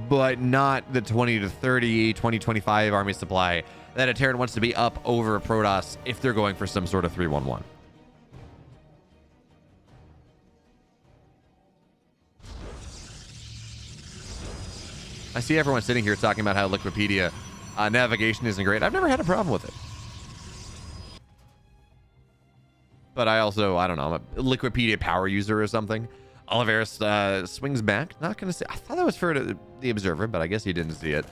but not the 20 to 30, 25 army supply that a Terran wants to be up over a Protoss if they're going for some sort of 3-1-1. I see everyone sitting here talking about how Liquipedia navigation isn't great. I've never had a problem with it. But I don't know, I'm a Liquipedia power user or something. Oliveira swings back. Not going to say. I thought that was for the observer, but I guess he didn't see it.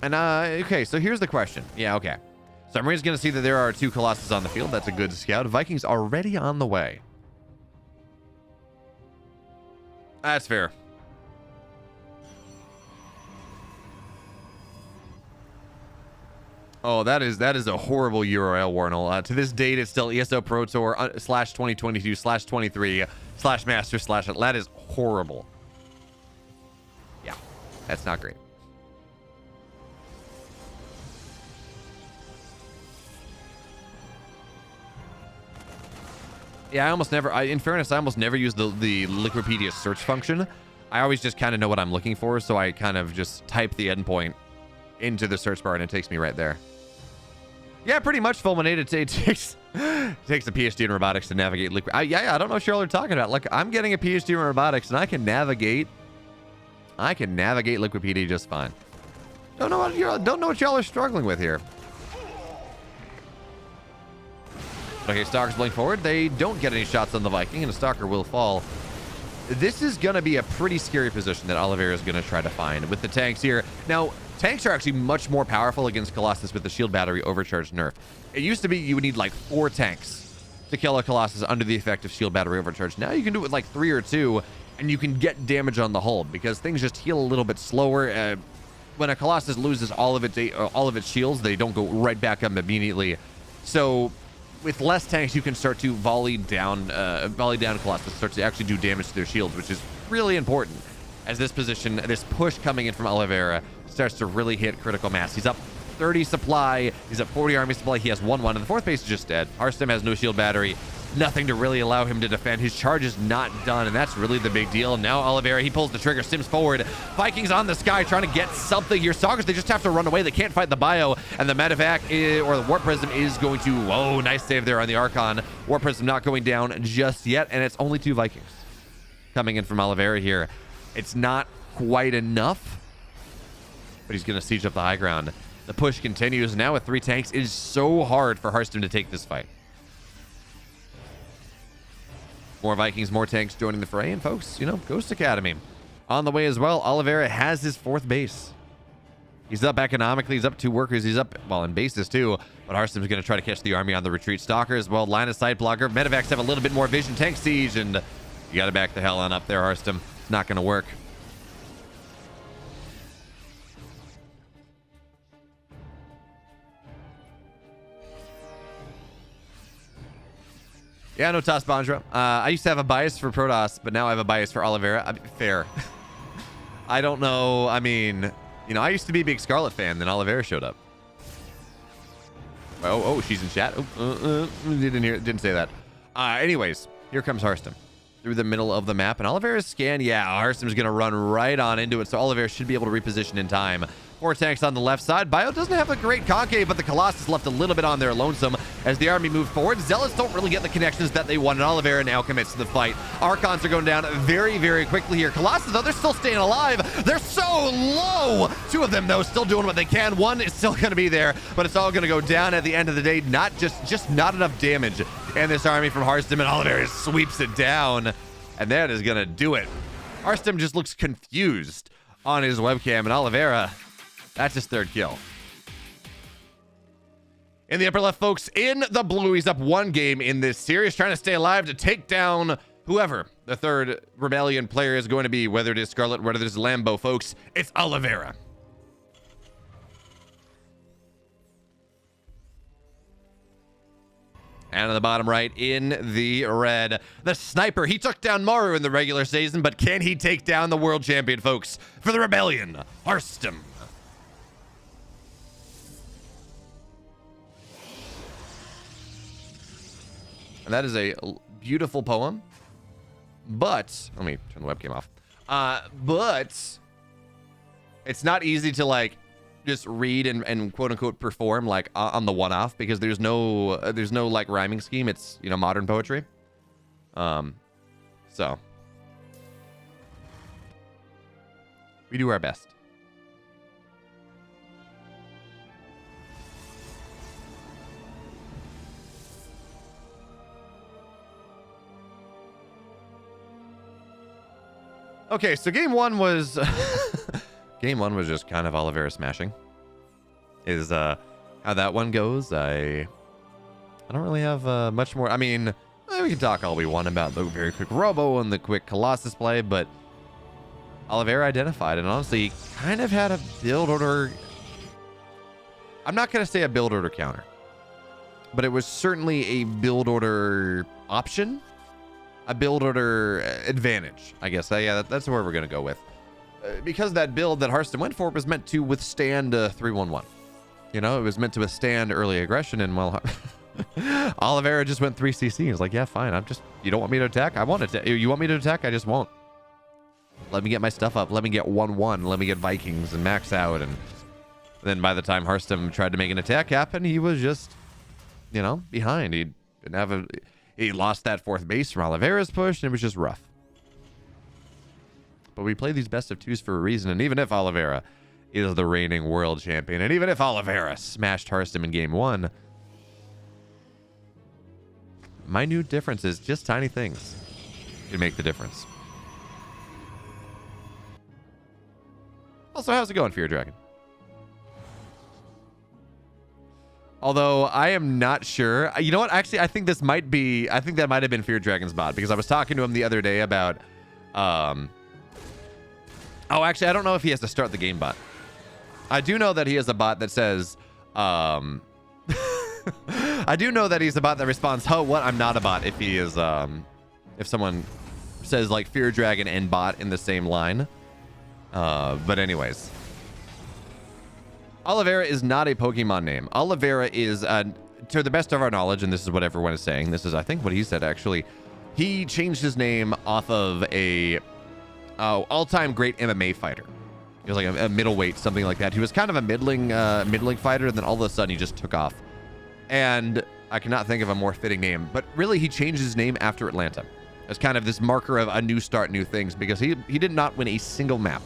And, okay, so here's the question. Yeah, okay. Submarine's going to see that there are 2 Colossus on the field. That's a good scout. Vikings already on the way. That's fair. Oh, that is a horrible URL, Warnell. To this date, it's still ESO Pro Tour /2022/23/master/ that is horrible. Yeah, that's not great. Yeah, in fairness, I almost never use the Liquipedia search function. I always just kind of know what I'm looking for, so I kind of just type the endpoint into the search bar and it takes me right there. Yeah, pretty much, Fulminate. It takes a PhD in robotics to navigate liquid. I don't know what y'all are talking about. Like, I'm getting a PhD in robotics and I can navigate Liquipedia just fine. Don't know what y'all are struggling with here. Okay, Stalkers blink forward. They don't get any shots on the Viking, and a Stalker will fall. This is going to be a pretty scary position that Oliveira is going to try to find with the tanks here. Now, tanks are actually much more powerful against Colossus with the shield battery overcharge nerf. It used to be you would need like 4 tanks to kill a Colossus under the effect of shield battery overcharge. Now you can do it with like 3 or 2, and you can get damage on the hull because things just heal a little bit slower. When a Colossus loses all of its shields, they don't go right back up immediately. So with less tanks, you can start to volley down Colossus, start to actually do damage to their shields, which is really important as this push coming in from Oliveira starts to really hit critical mass. He's up 30 supply, he's up 40 army supply, he has 1-1, and the 4th base is just dead. Harstem has no shield battery, nothing to really allow him to defend. His charge is not done, and that's really the big deal. Now Oliveira, he pulls the trigger, sims forward. Vikings on the sky trying to get something here. Stalkers, they just have to run away. They can't fight the bio, and the medevac or the warp prism is going to, whoa, nice save there on the Archon. Warp prism not going down just yet, and it's only 2 Vikings coming in from Oliveira here. It's not quite enough, but he's going to siege up the high ground. The push continues. Now with 3 tanks, it is so hard for Harstem to take this fight. More Vikings, more tanks joining the fray, and folks, Ghost Academy on the way as well. Oliveira has his 4th base. He's up economically. He's up 2 workers. He's up, well, in bases too. But Harstem's going to try to catch the army on the retreat. Stalkers, well, line of sight blocker. Medevacs have a little bit more vision. Tank siege, and you got to back the hell on up there, Harstem. It's not going to work. Yeah, no Toss Bondra. I used to have a bias for Protoss, but now I have a bias for Oliveira. Fair. I don't know. I mean, I used to be a big Scarlet fan, then Oliveira showed up. Oh, she's in chat. Didn't say that. Anyways, here comes Harstem through the middle of the map, and Oliveira's scan. Yeah, Harstem's gonna run right on into it, so Oliveira should be able to reposition in time. 4 tanks on the left side. Bio doesn't have a great concave, but the Colossus left a little bit on their lonesome as the army moved forward. Zealots don't really get the connections that they wanted. Oliveira now commits to the fight. Archons are going down very, very quickly here. Colossus, though, they're still staying alive. They're so low. 2 of them, though, still doing what they can. 1 is still going to be there, but it's all going to go down at the end of the day. Not just not enough damage. And this army from Harstem, and Oliveira sweeps it down, and that is going to do it. Harstem just looks confused on his webcam, and Oliveira, that's his 3rd kill. In the upper left, folks, in the blue, he's up 1 game in this series, trying to stay alive to take down whoever the 3rd Rebellion player is going to be, whether it is Scarlet, whether it is Lambo, folks. It's Oliveira. And on the bottom right, in the red, the sniper. He took down Maru in the regular season, but can he take down the world champion, folks? For the Rebellion, Harstem. And that is a beautiful poem, but let me turn the webcam off. But it's not easy to like just read and quote unquote perform like on the one-off, because there's no like rhyming scheme. It's modern poetry. So we do our best. Okay, so game one was game one was just kind of Oliveira smashing. Is how that one goes. I don't really have much more. I mean, we can talk all we want about the very quick Robo and the quick Colossus play, but Oliveira identified and honestly kind of had a build order. I'm not going to say a build order counter, but it was certainly a build order option, a build order advantage, I guess. Yeah, that's where we're going to go with. Because that build that Harstem went for was meant to withstand 3-1-1. You know, it was meant to withstand early aggression, and well, Oliveira just went 3CC. He's like, yeah, fine. You don't want me to attack? I want to. You want me to attack? I just won't. Let me get my stuff up. Let me get 1-1. Let me get Vikings and max out. And then by the time Harstem tried to make an attack happen, he was just, you know, behind. He lost that fourth base from Oliveira's push, and it was just rough. But we play these best of twos for a reason. And even if Oliveira is the reigning world champion, and even if Oliveira smashed Harstem in game one, minute differences, just tiny things, can make the difference. Also, how's it going, Fear Dragon? Although I am not sure. You know what? Actually, I think that might have been Fear Dragon's bot, because I was talking to him the other day about oh, actually, I don't know if he has to start the game bot. I do know that he has a bot that says I do know that he's a bot that responds, oh, what? I'm not a bot, if he is if someone says like Fear Dragon and bot in the same line. But anyways, Oliveira is not a Pokemon name. Oliveira is, to the best of our knowledge, and this is what everyone is saying, this is, I think, what he said, actually. He changed his name off of a all-time great MMA fighter. He was like a middleweight, something like that. He was kind of a middling fighter, and then all of a sudden he just took off. And I cannot think of a more fitting name, but really he changed his name after Atlanta. As kind of this marker of a new start, new things, because he did not win a single map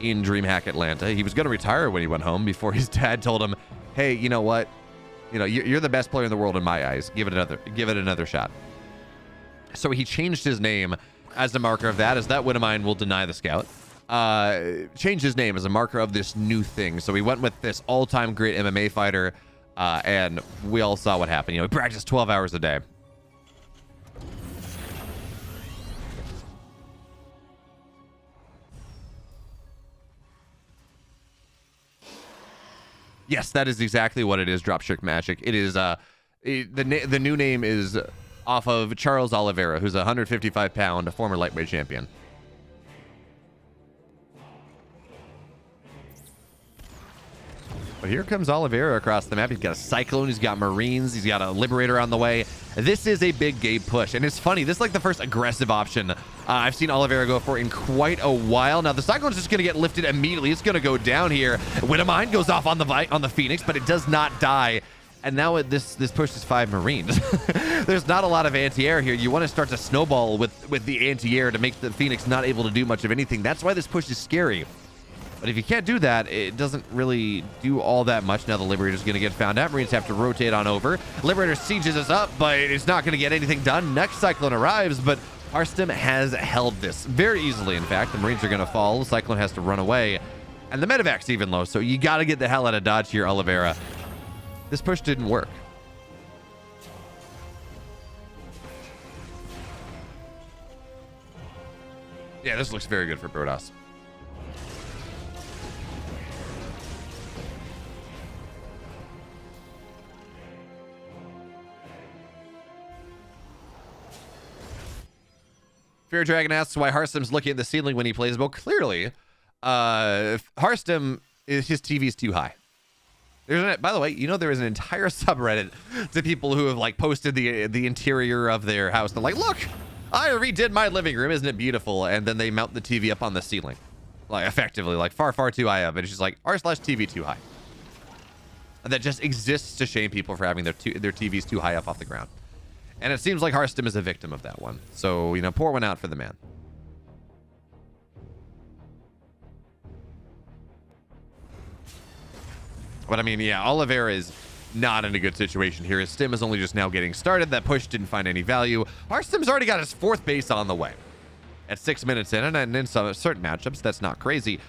in DreamHack Atlanta. He was going to retire when he went home before his dad told him, hey, you know what? You know, you're the best player in the world in my eyes. Give it another shot. So he changed his name as a marker of that, as that win of mine will deny the scout. Changed his name as a marker of this new thing. So he went with this all-time great MMA fighter, and we all saw what happened. You know, he practiced 12 hours a day. Yes, that is exactly what it is, Dropship Magic. It is, the new name is off of Charles Oliveira, who's a 155-pound former lightweight champion. But here comes Oliveira across the map. He's got a Cyclone, he's got Marines, he's got a Liberator on the way. This is a big game push, and it's funny, this is like the first aggressive option I've seen Oliveira go for in quite a while. Now the Cyclone's just going to get lifted immediately. It's going to go down here. Widowmine goes off on the Phoenix, but it does not die. And now this pushes 5 Marines. There's not a lot of anti-air here. You want to start to snowball with the anti-air to make the Phoenix not able to do much of anything. That's why this push is scary. But if you can't do that, it doesn't really do all that much. Now the Liberator's going to get found out. Marines have to rotate on over. Liberator sieges us up, but it's not going to get anything done. Next Cyclone arrives, but Harstem has held this very easily, in fact. The Marines are going to fall. The Cyclone has to run away. And the medevac's even low, so you got to get the hell out of dodge here, Oliveira. This push didn't work. Yeah, this looks very good for Protoss. Fear Dragon asks why Harstem's looking at the ceiling when he plays. Well, clearly, Harstem, his TV's too high. By the way, you know, there is an entire subreddit to people who have like posted the interior of their house. They're like, look, I redid my living room. Isn't it beautiful? And then they mount the TV up on the ceiling. Like effectively, like far too high up. And it's just like r/TV too high. And that just exists to shame people for having their TVs too high up off the ground. And it seems like Harstem is a victim of that one. So, you know, pour one out for the man. But I mean, yeah, Oliveira is not in a good situation here. His stim is only just now getting started. That push didn't find any value. Harstem's already got his 4th base on the way. at 6 minutes in, and in some certain matchups, that's not crazy.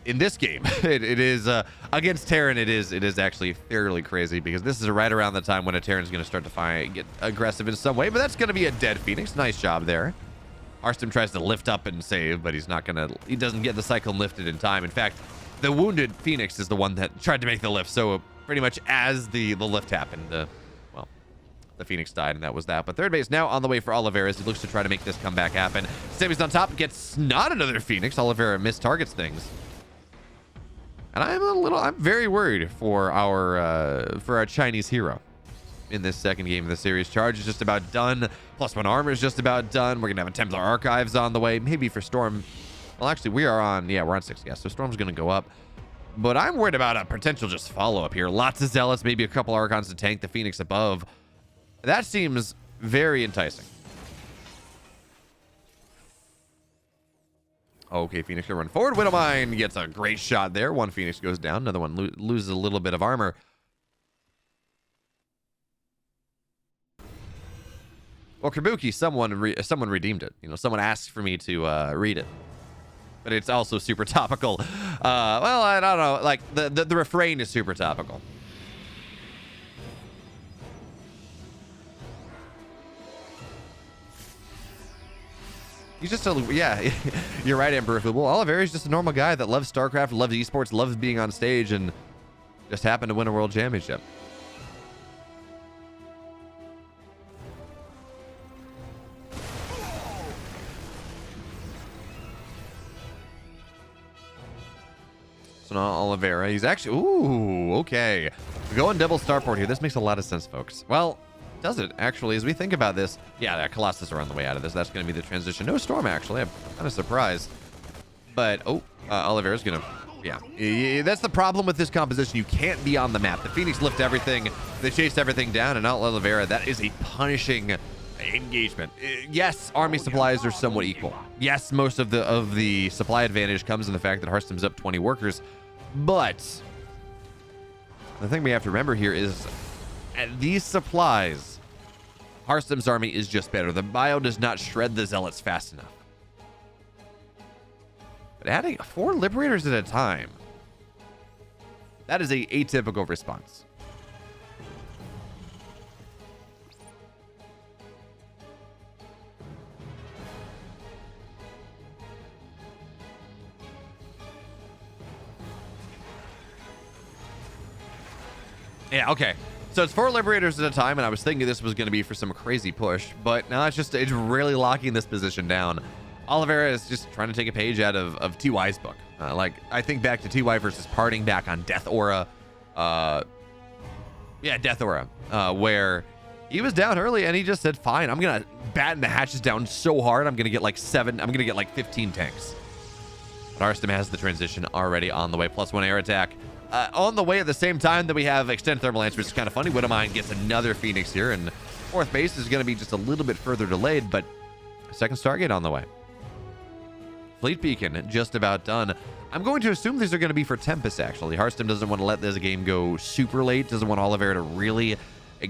In this game, it is against Terran. It is actually fairly crazy because this is right around the time when a Terran's going to start to get aggressive in some way. But that's going to be a dead Phoenix. Nice job there. Harstem tries to lift up and save, but he's not going to. He doesn't get the cyclone lifted in time. In fact, the wounded Phoenix is the one that tried to make the lift. So pretty much as the lift happened, well, the Phoenix died, and that was that. But third base now on the way for Oliveira as he looks to try to make this comeback happen. Sammy's on top, gets not another Phoenix. Oliveira mistargets things. And I'm very worried for our Chinese hero in this second game of the series. Charge is just about done. +1 armor is just about done. We're gonna have a Templar Archives on the way. Maybe for Storm. Well, actually, we're on 6. Yeah, so Storm's gonna go up. But I'm worried about a potential just follow up here. Lots of Zealots, maybe a couple Archons to tank the Phoenix above. That seems very enticing. Okay, Phoenix gonna run forward. Widowmine gets a great shot there. One Phoenix goes down. Another one loses a little bit of armor. Well, Kabuki, someone redeemed it. You know, someone asked for me to read it. But it's also super topical. Well, I don't know. Like, the refrain is super topical. He's just yeah, you're right, Emperor Fuble. Oliveira's just a normal guy that loves StarCraft, loves esports, loves being on stage, and just happened to win a world championship. So now Oliveira, he's actually, ooh, okay. Going double starport here. This makes a lot of sense, folks. Well, does it actually, as we think about this? Yeah, that Colossus are on the way out of this. That's going to be the transition. No Storm, actually. I'm kind of surprised. But, Oliveira's going to, yeah. That's the problem with this composition. You can't be on the map. The Phoenix lift everything. They chased everything down, and now Oliveira, that is a punishing engagement. Yes, army supplies are somewhat equal. Yes, most of the supply advantage comes in the fact that Harstem's up 20 workers. But the thing we have to remember here is at these supplies, Harstem's army is just better. The bio does not shred the Zealots fast enough. But adding 4 Liberators at a time, that is a atypical response. Yeah, okay. So it's 4 Liberators at a time, and I was thinking this was going to be for some crazy push, but now it's really locking this position down. Oliveira is just trying to take a page out of TY's book. Like, I think back to TY versus Parting back on Death Aura. Yeah, Death Aura, where he was down early, and he just said, fine, I'm going to batten the hatches down so hard, I'm going to get like 15 tanks. But Harstem has the transition already on the way, +1 air attack. On the way at the same time that we have Extended Thermal Lance, which is kind of funny. Widowmine gets another Phoenix here, and 4th base is going to be just a little bit further delayed, but 2nd Stargate on the way. Fleet Beacon just about done. I'm going to assume these are going to be for Tempest, actually. Harstem doesn't want to let this game go super late, doesn't want Oliveira to really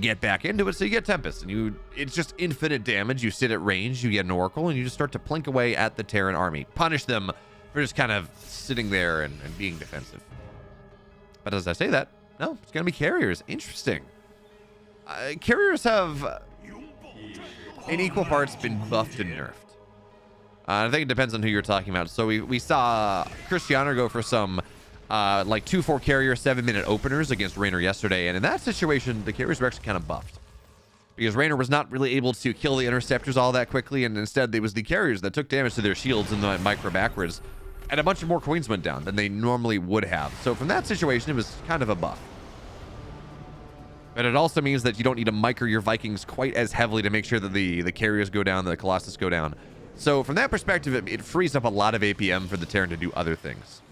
get back into it, so you get Tempest, and it's just infinite damage. You sit at range, you get an Oracle, and you just start to plink away at the Terran army. Punish them for just kind of sitting there and being defensive. But as I say that, no, it's going to be carriers. Interesting. Carriers have, in equal parts, been buffed and nerfed. I think it depends on who you're talking about. So we saw Cristiano go for some like 2-4 carrier 7-minute openers against Reynor yesterday. And in that situation, the carriers were actually kind of buffed. Because Reynor was not really able to kill the interceptors all that quickly. And instead, it was the carriers that took damage to their shields and the micro backwards. And a bunch of more queens went down than they normally would have. So from that situation, it was kind of a buff. But it also means that you don't need to micro your Vikings quite as heavily to make sure that the carriers go down, the Colossus go down. So from that perspective, it frees up a lot of APM for the Terran to do other things.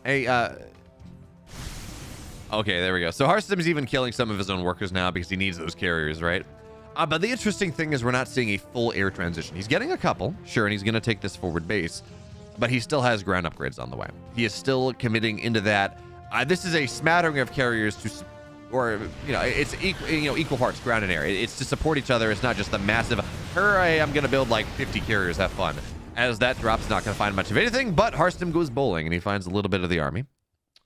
Hey, okay, there we go. So Harstem's even killing some of his own workers now because he needs those carriers, right? But the interesting thing is we're not seeing a full air transition. He's getting a couple, sure, and he's going to take this forward base, but he still has ground upgrades on the way. He is still committing into that. This is a smattering of carriers to, or, it's equal parts ground and air. It's to support each other. It's not just the massive, hooray, I'm going to build like 50 carriers, have fun. As that drop's not going to find much of anything, but Harstem goes bowling, and he finds a little bit of the army.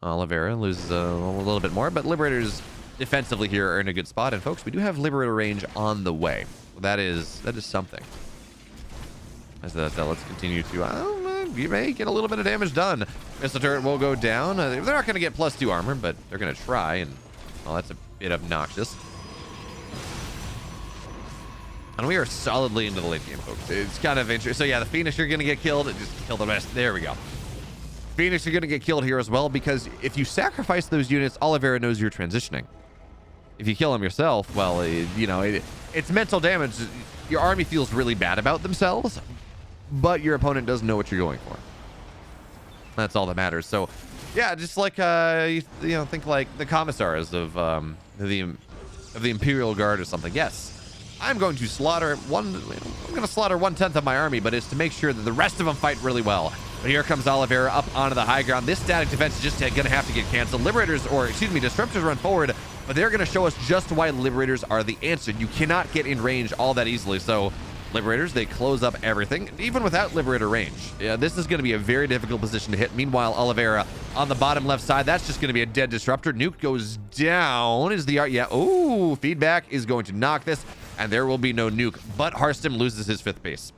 Oliveira loses a little bit more, but Liberators defensively here are in a good spot. And folks, we do have Liberator range on the way. That is something. As the Zealots continue to, you may get a little bit of damage done. Missile turret will go down. They're not going to get +2 armor, but they're going to try, and well, that's a bit obnoxious. And we are solidly into the late game, folks. It's kind of interesting. So yeah, the Phoenix are going to get killed. Just kill the rest. There we go. Phoenix are going to get killed here as well, because if you sacrifice those units, Oliveira knows you're transitioning. If you kill them yourself, well, it's mental damage. Your army feels really bad about themselves, but your opponent doesn't know what you're going for. That's all that matters. So yeah, just like think like the commissars of the Imperial Guard or something. Yes, I'm going to slaughter I'm going to slaughter 1/10 of my army, but it's to make sure that the rest of them fight really well. But here comes Oliveira up onto the high ground. This static defense is just going to have to get canceled. Disruptors run forward, but they're going to show us just why Liberators are the answer. You cannot get in range all that easily. So Liberators, they close up everything, even without Liberator range. Yeah, this is going to be a very difficult position to hit. Meanwhile, Oliveira on the bottom left side, that's just going to be a dead Disruptor. Nuke goes down. Feedback is going to knock this, and there will be no nuke. But Harstem loses his 5th base.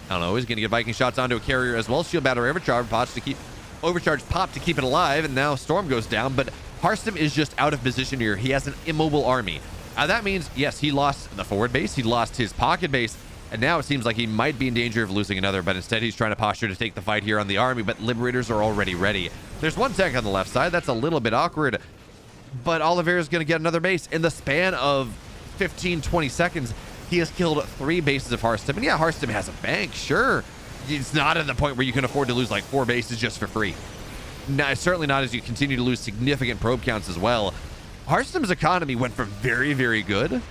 I don't know. He's going to get Viking shots onto a carrier as well. Shield battery overcharge pop to keep it alive, and now Storm goes down. But Harstem is just out of position here. He has an immobile army. That means, yes, he lost the forward base. He lost his pocket base, and now it seems like he might be in danger of losing another. But instead, he's trying to posture to take the fight here on the army. But Liberators are already ready. There's 1 tank on the left side. That's a little bit awkward. But Oliveira's going to get another base in the span of 15-20 seconds. He has killed 3 bases of Harstem. And yeah, Harstem has a bank, sure. It's not at the point where you can afford to lose like 4 bases just for free. No, certainly not as you continue to lose significant probe counts as well. Harstem's economy went from very, very good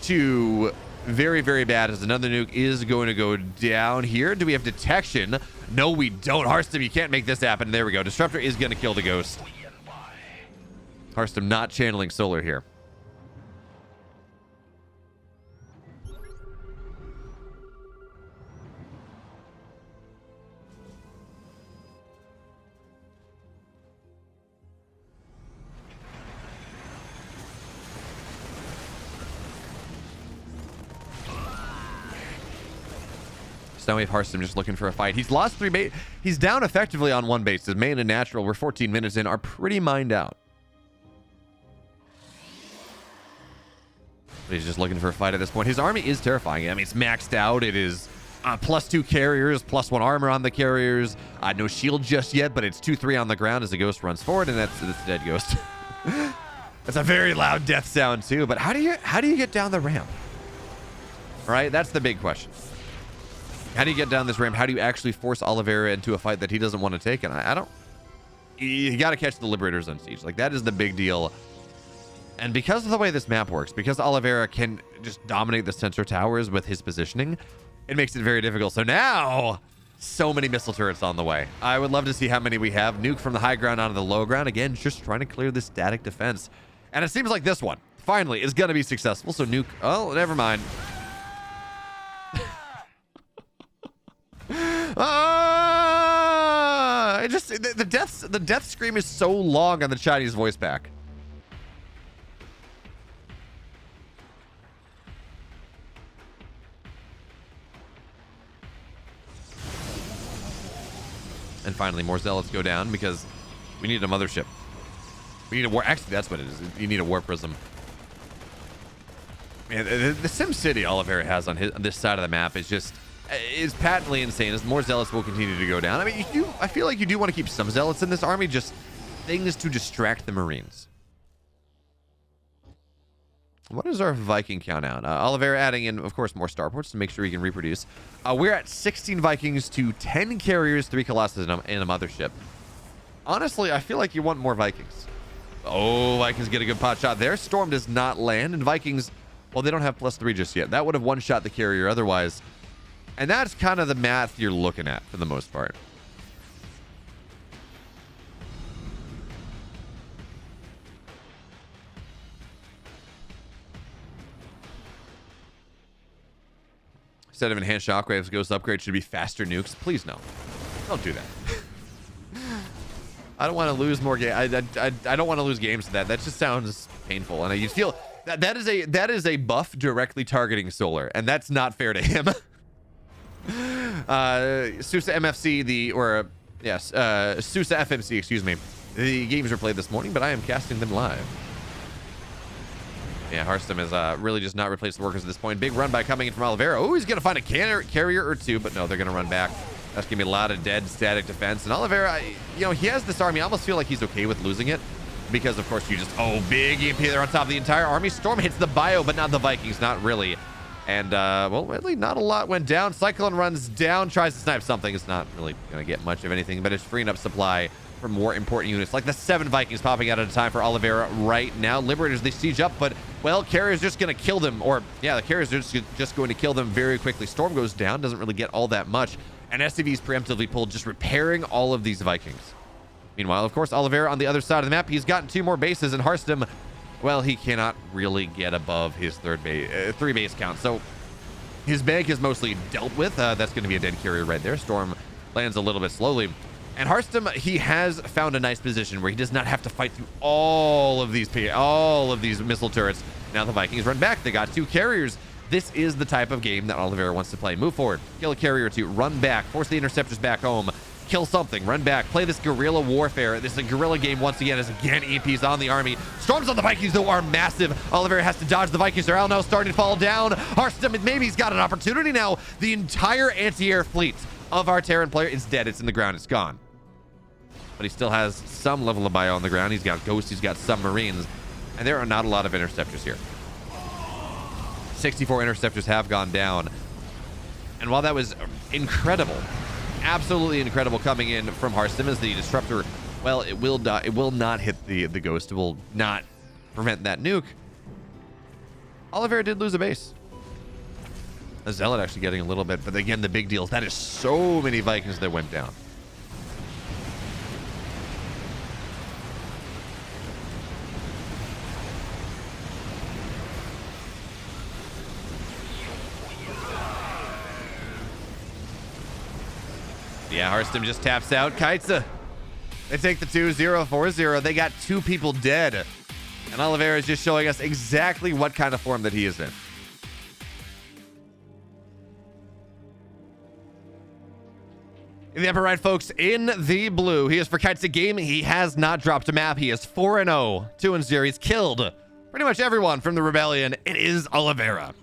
to very, very bad, as another nuke is going to go down here. Do we have detection? No, we don't. Harstem, you can't make this happen. There we go. Disruptor is going to kill the ghost. Harstem not channeling solar here. So now we have Harstem just looking for a fight. He's lost 3 base. He's down effectively on 1 base. His main and natural, we're 14 minutes in, are pretty mined out. But he's just looking for a fight at this point. His army is terrifying. I mean, it's maxed out. It is +2 carriers, +1 armor on the carriers. No shield just yet, but it's 2-3 on the ground as the ghost runs forward, and that's a dead ghost. That's a very loud death sound too. But how do you get down the ramp? Right? That's the big question. How do you get down this ramp? How do you actually force Oliveira into a fight that he doesn't want to take? And I don't... You got to catch the Liberators on siege. Like, that is the big deal. And because of the way this map works, because Oliveira can just dominate the sensor towers with his positioning, it makes it very difficult. So now, so many missile turrets on the way. I would love to see how many we have. Nuke from the high ground onto the low ground. Again, just trying to clear this static defense. And it seems like this one, finally, is going to be successful. So Nuke... Oh, never mind. The death scream is so long on the Chinese voice pack. And finally, more zealots go down because we need a mothership. We need a war. Actually, that's what it is. You need a war prism. Man, the Sim City Oliveira has on this side of the map is patently insane, as more zealots will continue to go down. I mean, I feel like you do want to keep some zealots in this army, just things to distract the Marines. What is our Viking count out? Oliveira adding in, of course, more starports to make sure he can reproduce. We're at 16 Vikings to 10 carriers, 3 Colossus, and a mothership. Honestly, I feel like you want more Vikings. Oh, Vikings get a good pot shot there. Storm does not land, and Vikings Well, they don't have +3 just yet. That would have one-shot the carrier otherwise. And that's kind of the math you're looking at for the most part. Instead of enhanced shockwaves, ghost upgrade should be faster nukes. Please no. Don't do that. I don't want to lose more games. I don't want to lose games to that. That just sounds painful. And you feel that is a buff directly targeting Solar, and that's not fair to him. Sousa MFC, Sousa FMC, excuse me. The games were played this morning, but I am casting them live. Yeah, Harstem has really just not replaced the workers at this point. Big run by coming in from Oliveira. Oh, he's going to find a carrier or two, but no, they're going to run back. That's going to be a lot of dead static defense. And Oliveira, he has this army. I almost feel like he's okay with losing it because, of course, big EMP there on top of the entire army. Storm hits the bio, but not the Vikings, not really. And, well, really not a lot went down. Cyclone runs down, tries to snipe something. It's not really going to get much of anything, but it's freeing up supply for more important units, like the 7 Vikings popping out at a time for Oliveira right now. Liberators, they siege up, but, well, carrier's just going to kill them. Or, yeah, the carrier's just going to kill them very quickly. Storm goes down, doesn't really get all that much. And SCV's preemptively pulled, just repairing all of these Vikings. Meanwhile, of course, Oliveira on the other side of the map, he's gotten 2 more bases, and Harstem, well, he cannot really get above his 3 base count. So his bank is mostly dealt with. That's going to be a dead carrier right there. Storm lands a little bit slowly. And Harstem, he has found a nice position where he does not have to fight through all of these missile turrets. Now the Vikings run back. They got 2 carriers. This is the type of game that Oliveira wants to play. Move forward, kill a carrier or 2, run back, force the interceptors back home, kill something, run back, play this guerrilla warfare. This is a guerrilla game once again, as again EMPs on the army. Storms on the Vikings, though, are massive. Oliveira has to dodge the Vikings. They're all now starting to fall down. Harstem, maybe he's got an opportunity now. The entire anti-air fleet of our Terran player is dead. It's in the ground. It's gone. But he still has some level of bio on the ground. He's got ghosts. He's got submarines. And there are not a lot of interceptors here. 64 interceptors have gone down. And while that was incredible, absolutely incredible coming in from Harstem as the disruptor, well, it will not hit the ghost. It will not prevent that nuke. Oliveira did lose a base. A Zealot actually getting a little bit, but again, the big deal is that is so many Vikings that went down. Yeah, Harstem just taps out. Kaizi, they take the 2-0-4-0. They got 2 people dead. And Oliveira is just showing us exactly what kind of form that he is in. In the upper right, folks, in the blue, he is for Kaizi game. He has not dropped a map. He is 4-0, 2-0. He's killed pretty much everyone from the rebellion. It is Oliveira.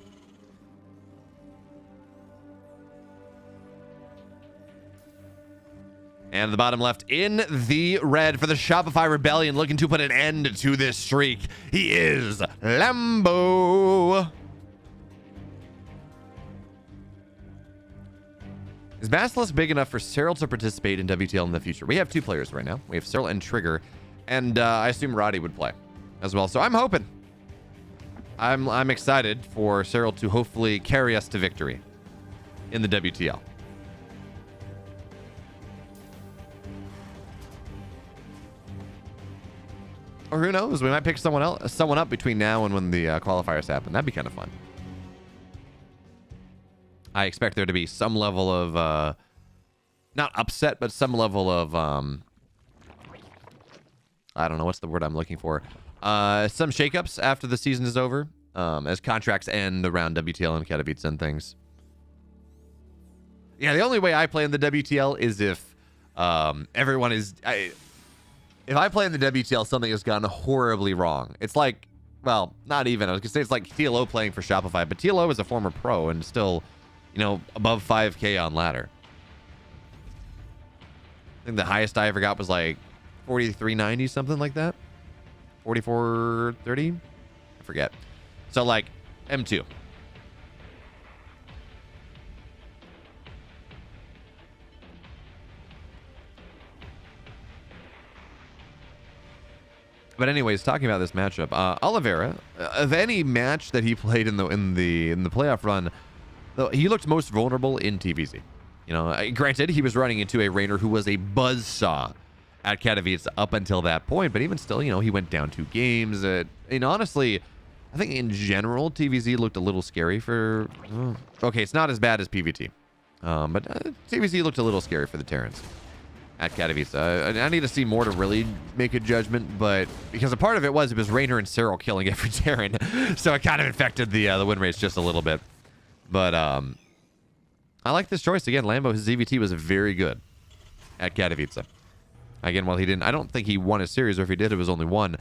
And the bottom left in the red for the Shopify Rebellion, looking to put an end to this streak. He is Lambo. Is Basilisk big enough for Cyril to participate in WTL in the future? We have 2 players right now. We have Cyril and Trigger, and I assume Roddy would play as well. So I'm hoping. I'm excited for Cyril to hopefully carry us to victory in the WTL. Or who knows? We might pick someone up between now and when the qualifiers happen. That'd be kind of fun. I expect there to be some level of not upset, but some level of I don't know what's the word I'm looking for. Some shakeups after the season is over, as contracts end around WTL and Katowice and things. Yeah, the only way I play in the WTL is if everyone is. If I play in the WTL, something has gone horribly wrong. It's like, well, not even. I was gonna say it's like TLO playing for Shopify, but TLO is a former pro and still, above 5K on ladder. I think the highest I ever got was like 4390, something like that. 4430, I forget. So like M2. But anyways, talking about this matchup, Oliveira, of any match that he played in the playoff run, though, he looked most vulnerable in TVZ. You know, granted, he was running into a Reynor who was a buzzsaw at Katowice up until that point, but even still, you know, he went down 2 games. And honestly, I think in general, TVZ looked a little scary for... okay, it's not as bad as PVT. But TVZ looked a little scary for the Terrans at Katowice. I need to see more to really make a judgment, but because a part of it was Reynor and Cyril killing every Terran, so it kind of infected the win rates just a little bit. But I like this choice. Again, Lambo, his ZVT was very good at Katowice. Again, while he didn't... I don't think he won a series, or if he did, it was only one.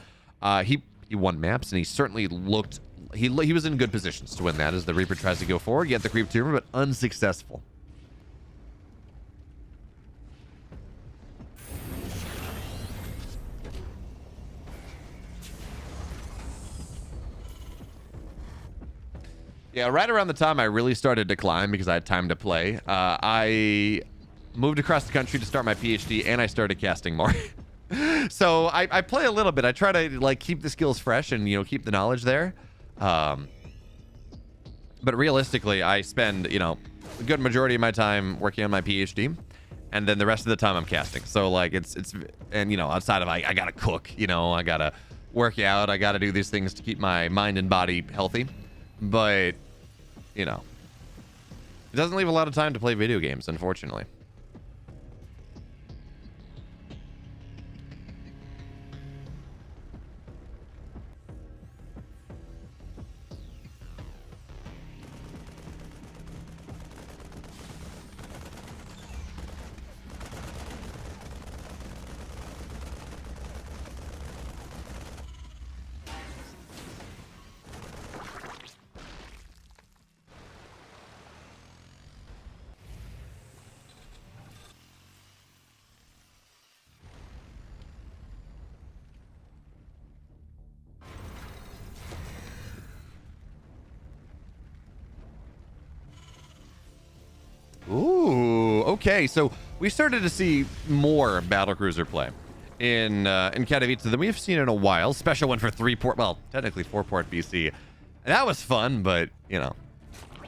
He won maps, and he certainly looked... He was in good positions to win that as the Reaper tries to go forward, get the creep tumor, but unsuccessful. Yeah, right around the time I really started to climb because I had time to play, I moved across the country to start my PhD, and I started casting more. So I play a little bit. I try to like keep the skills fresh and, you know, keep the knowledge there. But realistically, I spend, you know, a good majority of my time working on my PhD, and then the rest of the time I'm casting. So like it's and, you know, outside of I gotta cook, you know, I gotta work out, I gotta do these things to keep my mind and body healthy. But, you know, it doesn't leave a lot of time to play video games, unfortunately. Ooh, okay. So we started to see more battlecruiser play in Katowice than we've seen in a while. Special one for 3-port, well, technically 4-port BC. That was fun, but, you know,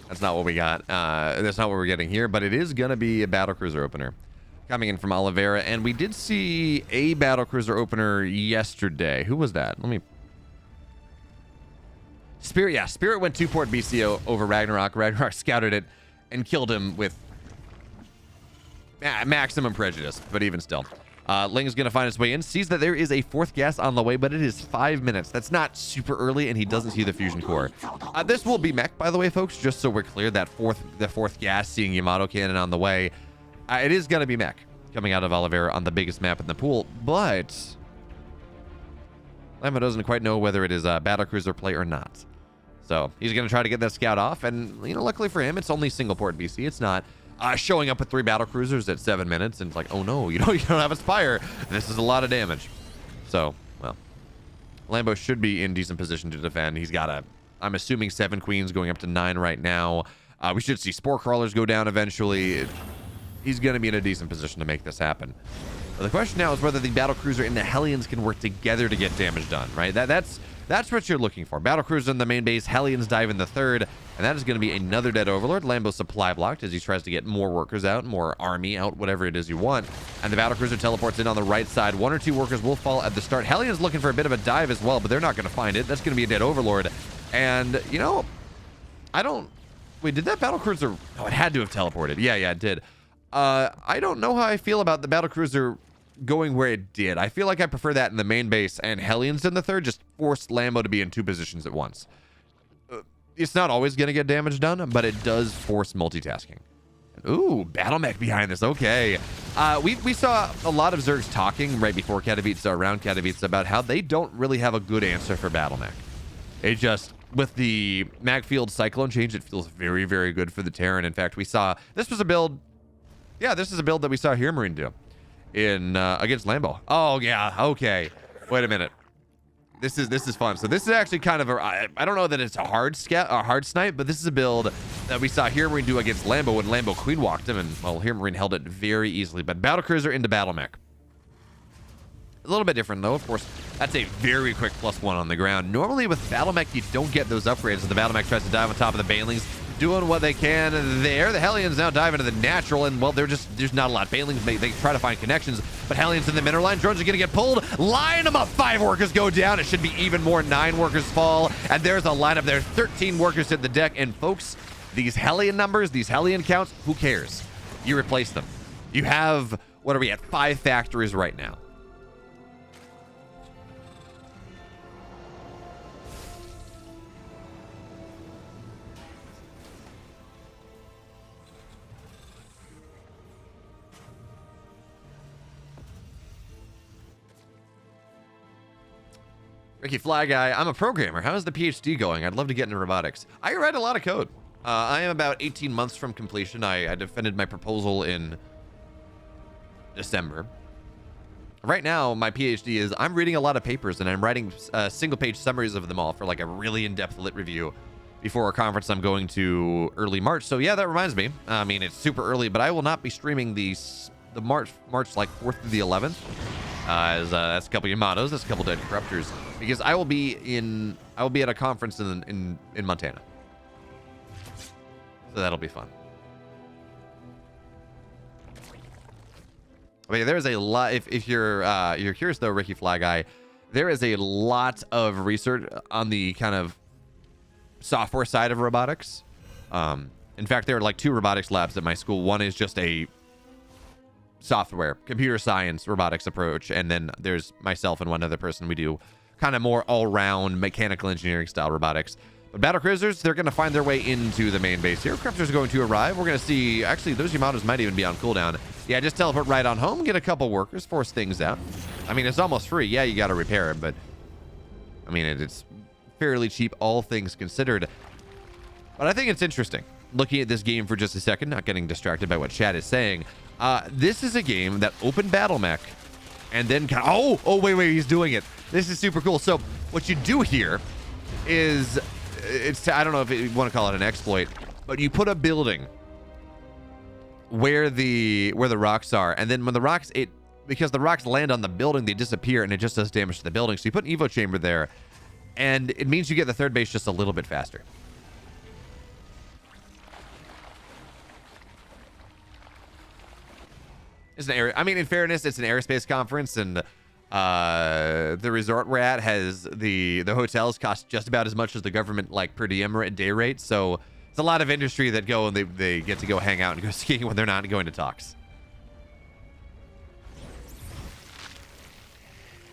that's not what we got. That's not what we're getting here, but it is going to be a battlecruiser opener coming in from Oliveira. And we did see a battlecruiser opener yesterday. Who was that? Let me... Spirit, yeah. Spirit went 2-port BC over Ragnarok. Ragnarok scouted it and killed him with maximum prejudice, but even still. Ling is going to find his way in, sees that there is a 4th gas on the way, but it is 5 minutes. That's not super early, and he doesn't see the fusion core. This will be mech, by the way, folks, just so we're clear. The 4th gas, seeing Yamato cannon on the way. It is going to be mech coming out of Oliveira on the biggest map in the pool, but Lambo doesn't quite know whether it is a battlecruiser play or not. So he's going to try to get that scout off, and, you know, luckily for him, it's only single port BC. It's not showing up with 3 battlecruisers at 7 minutes, and it's like, oh no, you know, you don't have a Spire. This is a lot of damage. So, well, Lambo should be in decent position to defend. He's got I'm assuming 7 queens going up to 9 right now. We should see spore crawlers go down eventually. He's going to be in a decent position to make this happen. But the question now is whether the battlecruiser and the Hellions can work together to get damage done, right? That's what you're looking for. Battlecruiser in the main base, Hellions dive in the 3rd, and that is going to be another dead Overlord. Lambo supply blocked as he tries to get more workers out, more army out, whatever it is you want. And the battlecruiser teleports in on the right side. 1 or 2 workers will fall at the start. Hellions looking for a bit of a dive as well, but they're not going to find it. That's going to be a dead Overlord. And, you know, wait, did that battlecruiser... Oh, it had to have teleported. Yeah, it did. I don't know how I feel about the battlecruiser going where it did. I feel like I prefer that in the main base, and Hellions in the 3rd just forced Lambo to be in 2 positions at once. It's not always going to get damage done, but it does force multitasking. Ooh, battle mech behind this. Okay. We saw a lot of Zergs talking right before Katowice, around Katowice, about how they don't really have a good answer for battle mech. It just, with the Magfield Cyclone change, it feels very, very good for the Terran. In fact, we saw, this was a build, yeah, this is a build that we saw here Marine do in against Lambo. Oh yeah, okay. Wait a minute. This is fun. So this is actually kind of I don't know that it's a hard snipe, but this is a build that we saw here Marine do against Lambo when Lambo queen walked him, and well, here Marine held it very easily. But battlecruiser into battle mech. A little bit different, though. Of course, that's a very quick +1 on the ground. Normally, with Battle Mech, you don't get those upgrades as the Battle Mech tries to dive on top of the Banelings, doing what they can there. The Hellions now dive into the natural, and, well, there's not a lot. Banelings, they try to find connections, but Hellions in the middle line. Drones are going to get pulled. Line them up. 5 workers go down. It should be even more. 9 workers fall, and there's a lineup there. 13 workers hit the deck, and, folks, these Hellion numbers, these Hellion counts, who cares? You replace them. You have, what are we at, 5 factories right now. Ricky Fly Guy, I'm a programmer. How is the PhD going? I'd love to get into robotics. I write a lot of code. I am about 18 months from completion. I defended my proposal in December. Right now, my PhD is I'm reading a lot of papers, and I'm writing single-page summaries of them all for like a really in-depth lit review before a conference I'm going to early March. So yeah, that reminds me. I mean, it's super early, but I will not be streaming the March like 4th through the 11th. That's a couple Yamatos, that's a couple dead corruptors, because I will be at a conference in Montana. So that'll be fun. But yeah, there's a lot. If you're curious though, Ricky Fly Guy, there is a lot of research on the kind of software side of robotics. In fact, there are like 2 robotics labs at my school. One is just a software, computer science, robotics approach, and then there's myself and one other person. We do kind of more all-round mechanical engineering style robotics. But battle cruisers, they're going to find their way into the main base here. Corruptors are going to arrive. We're going to see, actually, those Yamatos might even be on cooldown. Yeah, just teleport right on home, get a couple workers, force things out. I mean, it's almost free. Yeah, you got to repair it, but I mean, it's fairly cheap, all things considered. But I think it's interesting looking at this game for just a second, not getting distracted by what chat is saying. This is a game that opened Battle Mech and then kind of, oh, wait, he's doing it. This is super cool. So what you do here is, I don't know if you want to call it an exploit, but you put a building where the rocks are, and then when the rocks, because the rocks land on the building, they disappear and it just does damage to the building. So you put an Evo chamber there, and it means you get the third base just a little bit faster. It's an air. I mean, in fairness, it's an aerospace conference, and the resort we're at has the hotels cost just about as much as the government like per diem day rate. So it's a lot of industry that go and they get to go hang out and go skiing when they're not going to talks.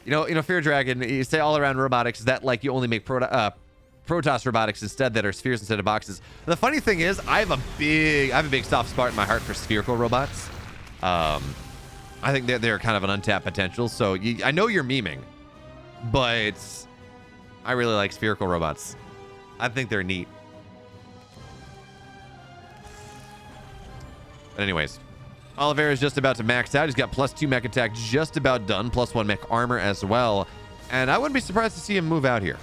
You know, Fear Dragon, you say all around robotics, is that like you only make Protoss robotics instead that are spheres instead of boxes. The funny thing is, I have a big soft spot in my heart for spherical robots. I think they're kind of an untapped potential. So I know you're memeing, but I really like spherical robots. I think they're neat. But anyways, Oliveira is just about to max out. He's got +2 mech attack just about done, +1 mech armor as well. And I wouldn't be surprised to see him move out here.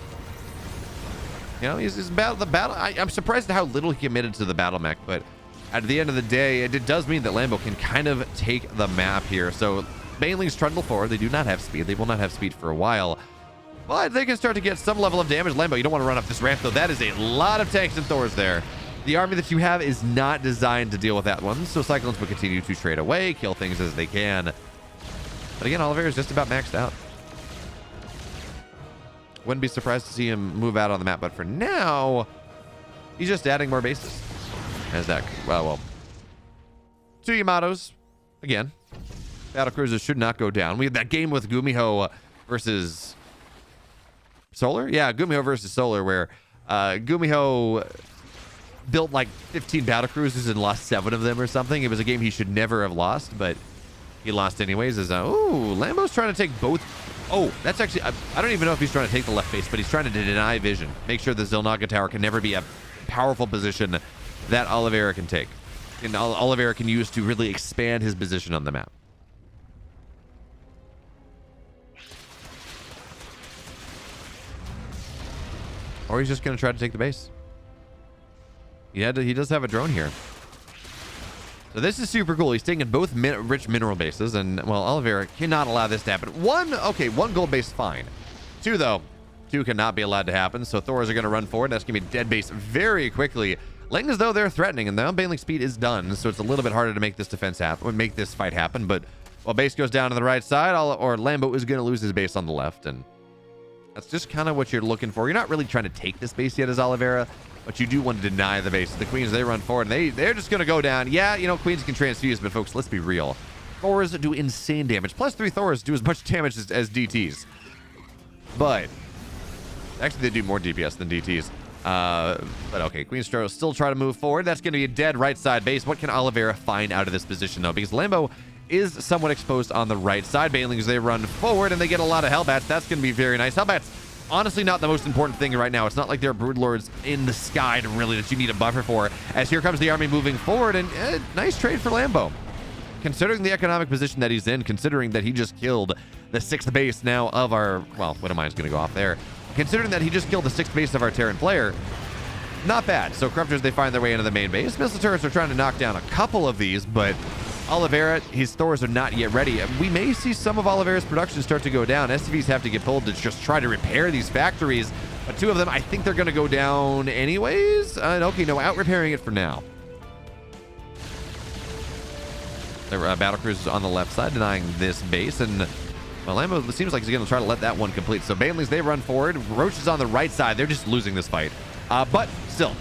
You know, he's about the battle. I'm surprised at how little he committed to the battle mech, but at the end of the day, it does mean that Lambo can kind of take the map here. So Banelings trundle forward. They do not have speed. They will not have speed for a while, but they can start to get some level of damage. Lambo, you don't want to run up this ramp, though. That is a lot of tanks and Thors there. The army that you have is not designed to deal with that one, so Cyclones will continue to trade away, kill things as they can. But again, Oliveira is just about maxed out. Wouldn't be surprised to see him move out on the map, but for now, he's just adding more bases. As that, well, 2 Yamatos. Again, battle cruisers should not go down. We had that game with Gumiho versus Solar. Yeah, Gumiho versus Solar, where Gumiho built like 15 battle cruisers and lost 7 of them or something. It was a game he should never have lost, but he lost anyways. Lambo's trying to take both. Oh, that's actually, I don't even know if he's trying to take the left base, but he's trying to deny vision. Make sure the Zilnaga Tower can never be a powerful position that Oliveira can take. And Oliveira can use to really expand his position on the map. Or he's just going to try to take the base. He does have a drone here. So this is super cool. He's taking both rich mineral bases, and, well, Oliveira cannot allow this to happen. One gold base, fine. Two, though. Two cannot be allowed to happen, so Thors are going to run forward. That's going to be a dead base very quickly. Ling as though they're threatening, and the unbailing speed is done, so it's a little bit harder to make this defense happen, make this fight happen, but while base goes down to the right side, or Lambo is going to lose his base on the left, and that's just kind of what you're looking for. You're not really trying to take this base yet as Oliveira, but you do want to deny the base. The Queens, they run forward, and they're just going to go down. Yeah, you know, Queens can transfuse, but folks, let's be real. Thors do insane damage. Plus 3 Thors do as much damage as DTs. But actually, they do more DPS than DTs. But okay, Queen's still try to move forward. That's going to be a dead right side base. What can Oliveira find out of this position, though? Because Lambo is somewhat exposed on the right side. Banelings, they run forward, and they get a lot of Hellbats. That's going to be very nice. Hellbats, honestly, not the most important thing right now. It's not like there are Broodlords in the sky really that you need a buffer for. As here comes the army moving forward, and nice trade for Lambo. Considering the economic position that he's in, considering that he just killed the 6th base now of our, well, what am I going to go off there? Considering that he just killed the 6th base of our Terran player, not bad. So Corruptors, they find their way into the main base. Missile turrets are trying to knock down a couple of these, but Oliveira, his Thors are not yet ready. We may see some of Oliveira's production start to go down. SCVs have to get pulled to just try to repair these factories. But 2 of them, I think they're going to go down anyways. Okay, no, out repairing it for now. There were battlecruisers on the left side denying this base, and well, Lambo seems like he's going to try to let that one complete. So Banelings, they run forward. Roach is on the right side. They're just losing this fight. But still,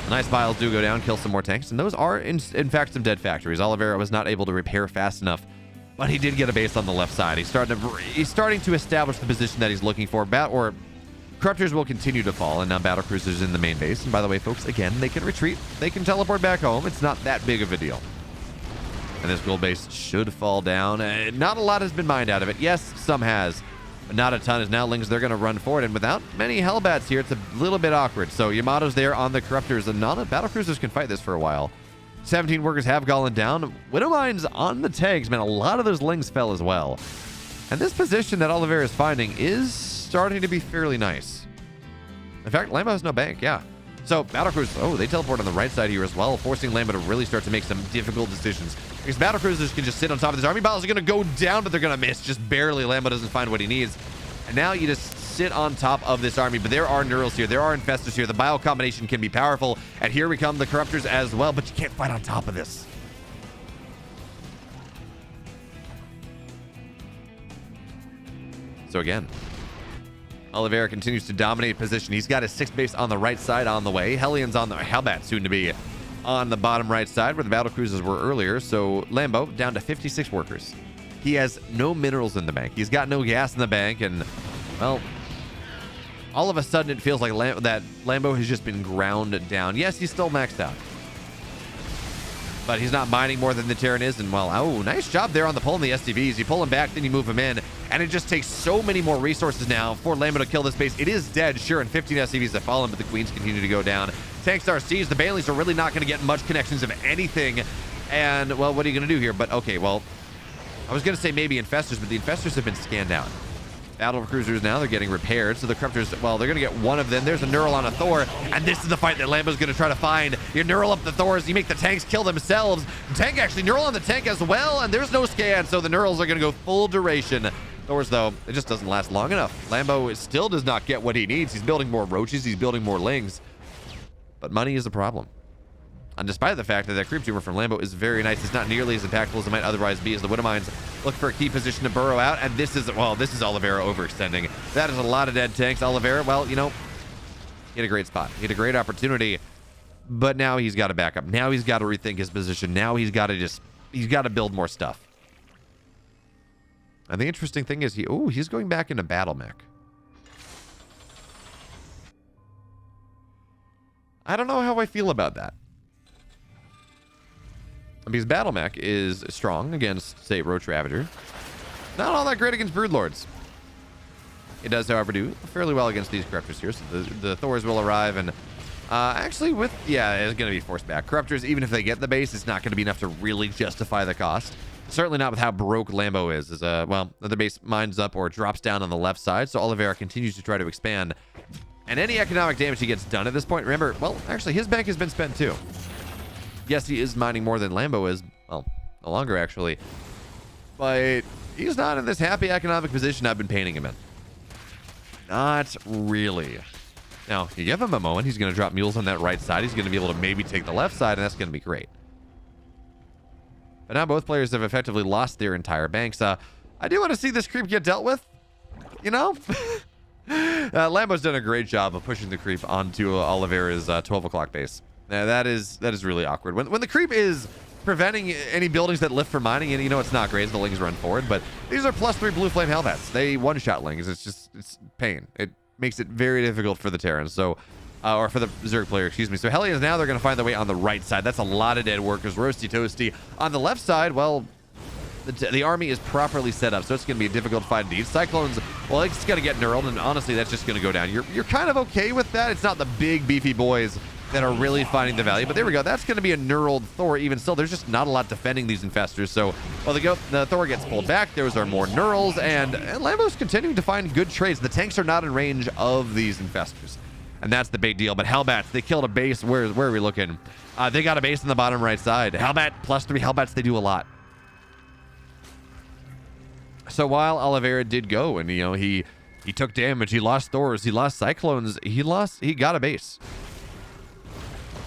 nice piles do go down, kill some more tanks, and those are in fact some dead factories. Oliveira was not able to repair fast enough, but he did get a base on the left side. He's starting to establish the position that he's looking for. Corruptors will continue to fall, and now battlecruisers in the main base. And by the way, folks, again, they can retreat. They can teleport back home. It's not that big of a deal. And this gold base should fall down. Not a lot has been mined out of it. Yes, some has, but not a ton. As now Lings, they're going to run forward, and without many Hellbats here, it's a little bit awkward. So Yamato's there on the Corruptors, and none of battlecruisers can fight this for a while. 17 workers have gone down. Widowmines on the tanks, man. A lot of those Lings fell as well. And this position that Oliveira is finding is starting to be fairly nice. In fact, Lambo has no bank, yeah. So battlecruisers, they teleport on the right side here as well, forcing Lambo to really start to make some difficult decisions. Because battlecruisers can just sit on top of this army. Battles are going to go down, but they're going to miss just barely. Lambo doesn't find what he needs. And now you just sit on top of this army. But there are Neurals here. There are Infestors here. The bio combination can be powerful. And here we come the Corruptors as well. But you can't fight on top of this. So again, Oliveira continues to dominate position. He's got his 6th base on the right side on the way. Hellion's on the Hellbat, soon to be on the bottom right side where the battlecruisers were earlier. So Lambo down to 56 workers. He has no minerals in the bank. He's got no gas in the bank, and well, all of a sudden it feels like that Lambo has just been ground down. Yes, he's still maxed out, but he's not mining more than the Terran is. And well, nice job there on the pull in the SCVs. You pull him back, then you move him in, and it just takes so many more resources now for Lambo to kill this base. It is dead, sure, and 15 SCVs have fallen, but the Queens continue to go down. Tanks are seized. The Banelings are really not going to get much connections of anything. And well, what are you going to do here? But okay, well, I was going to say maybe Infestors, but the Infestors have been scanned out. Battle cruisers now, they're getting repaired. So the Corruptors, well, they're going to get one of them. There's a Neural on a Thor, and this is the fight that Lambo's going to try to find. You Neural up the Thors, you make the tanks kill themselves. The tank actually Neural on the tank as well, and there's no scan, so the Neurals are going to go full duration. Thors, though, it just doesn't last long enough. Lambo still does not get what he needs. He's building more Roaches, he's building more Lings, but money is a problem. And despite the fact that that creep tumor from Lambo is very nice, it's not nearly as impactful as it might otherwise be, as the Widowmines look for a key position to burrow out. And this is Oliveira overextending. That is a lot of dead tanks. Oliveira, well, you know, he had a great spot. He had a great opportunity, but now he's got to back up. Now he's got to rethink his position. Now he's got to build more stuff. And the interesting thing is he's going back into battle mech. I don't know how I feel about that. Because Battle Mech is strong against, say, Roach Ravager. Not all that great against Broodlords. It does, however, do fairly well against these Corruptors here. So the Thors will arrive, and actually it's going to be forced back. Corruptors, even if they get the base, it's not going to be enough to really justify the cost. Certainly not with how broke Lambo is. The base mines up or drops down on the left side, so Oliveira continues to try to expand. And any economic damage he gets done at this point, remember, well, actually, his bank has been spent too. Yes, he is mining more than Lambo is. Well, no longer, actually. But he's not in this happy economic position I've been painting him in. Not really. Now, you give him a moment, he's going to drop mules on that right side. He's going to be able to maybe take the left side, and that's going to be great. But now both players have effectively lost their entire banks. I do want to see this creep get dealt with. You know? Lambo's done a great job of pushing the creep onto Oliveira's 12 o'clock base. That is really awkward. When the creep is preventing any buildings that lift for mining, and you know it's not great as the Lings run forward, but these are +3 Blue Flame Hellbats. They one-shot Lings. It's pain. It makes it very difficult for the Terrans, so or for the Zerg player, excuse me. So Hellions now, they're going to find their way on the right side. That's a lot of dead workers, roasty toasty. On the left side, well, the army is properly set up, so it's going to be a difficult fight indeed. Cyclones, well, it's going to get knurled, and honestly, that's just going to go down. You're kind of okay with that. It's not the big, beefy boys that are really finding the value, but there we go. That's going to be a knurled Thor. Even still, there's just not a lot defending these infestors. So while the Thor gets pulled back, those are more knurls, and Lambo's continuing to find good trades. The tanks are not in range of these infestors, and that's the big deal. But Hellbats, they killed a base. Where are we looking? They got a base in the bottom right side. Hellbat +3 Hellbats, they do a lot. So while Oliveira did go, and he took damage, he lost Thors, he lost Cyclones, he got a base.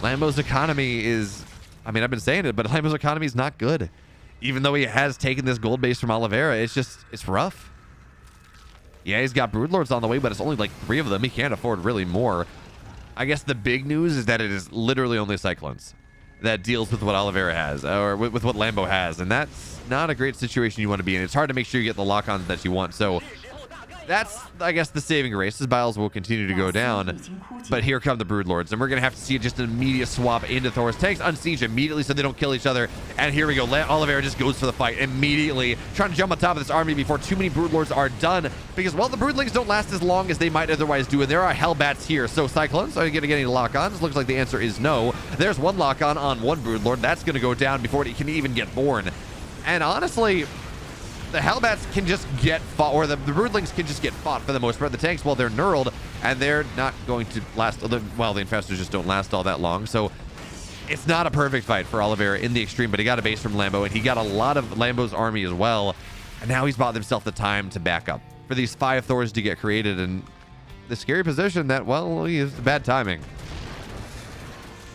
Lambo's economy is, I mean, I've been saying it, but Lambo's economy is not good. Even though he has taken this gold base from Oliveira, it's rough. Yeah, he's got Broodlords on the way, but it's only like 3 of them. He can't afford really more. I guess the big news is that it is literally only Cyclones that deals with what Oliveira has, or with what Lambo has, and that's not a great situation you want to be in. It's hard to make sure you get the lock-ons that you want, so that's, I guess, the saving grace. His biles will continue to go down, but here come the Broodlords, and we're going to have to see just an immediate swap into Thor's tanks, unsiege immediately so they don't kill each other, and here we go. Oliveira just goes for the fight immediately, trying to jump on top of this army before too many Broodlords are done, because, well, the Broodlings don't last as long as they might otherwise do, and there are Hellbats here. So Cyclones, are you going to get any lock-ons? Looks like the answer is no. There's one lock-on on one Broodlord. That's going to go down before it can even get born, and honestly, the Hellbats can just get fought, or the Broodlings can just get fought for the most part. The tanks, well, they're knurled, and they're not going to last, well, the infestors just don't last all that long, so it's not a perfect fight for Oliveira in the extreme, but he got a base from Lambo, and he got a lot of Lambo's army as well, and now he's bought himself the time to back up for these 5 Thors to get created, and the scary position that, well, he is bad timing.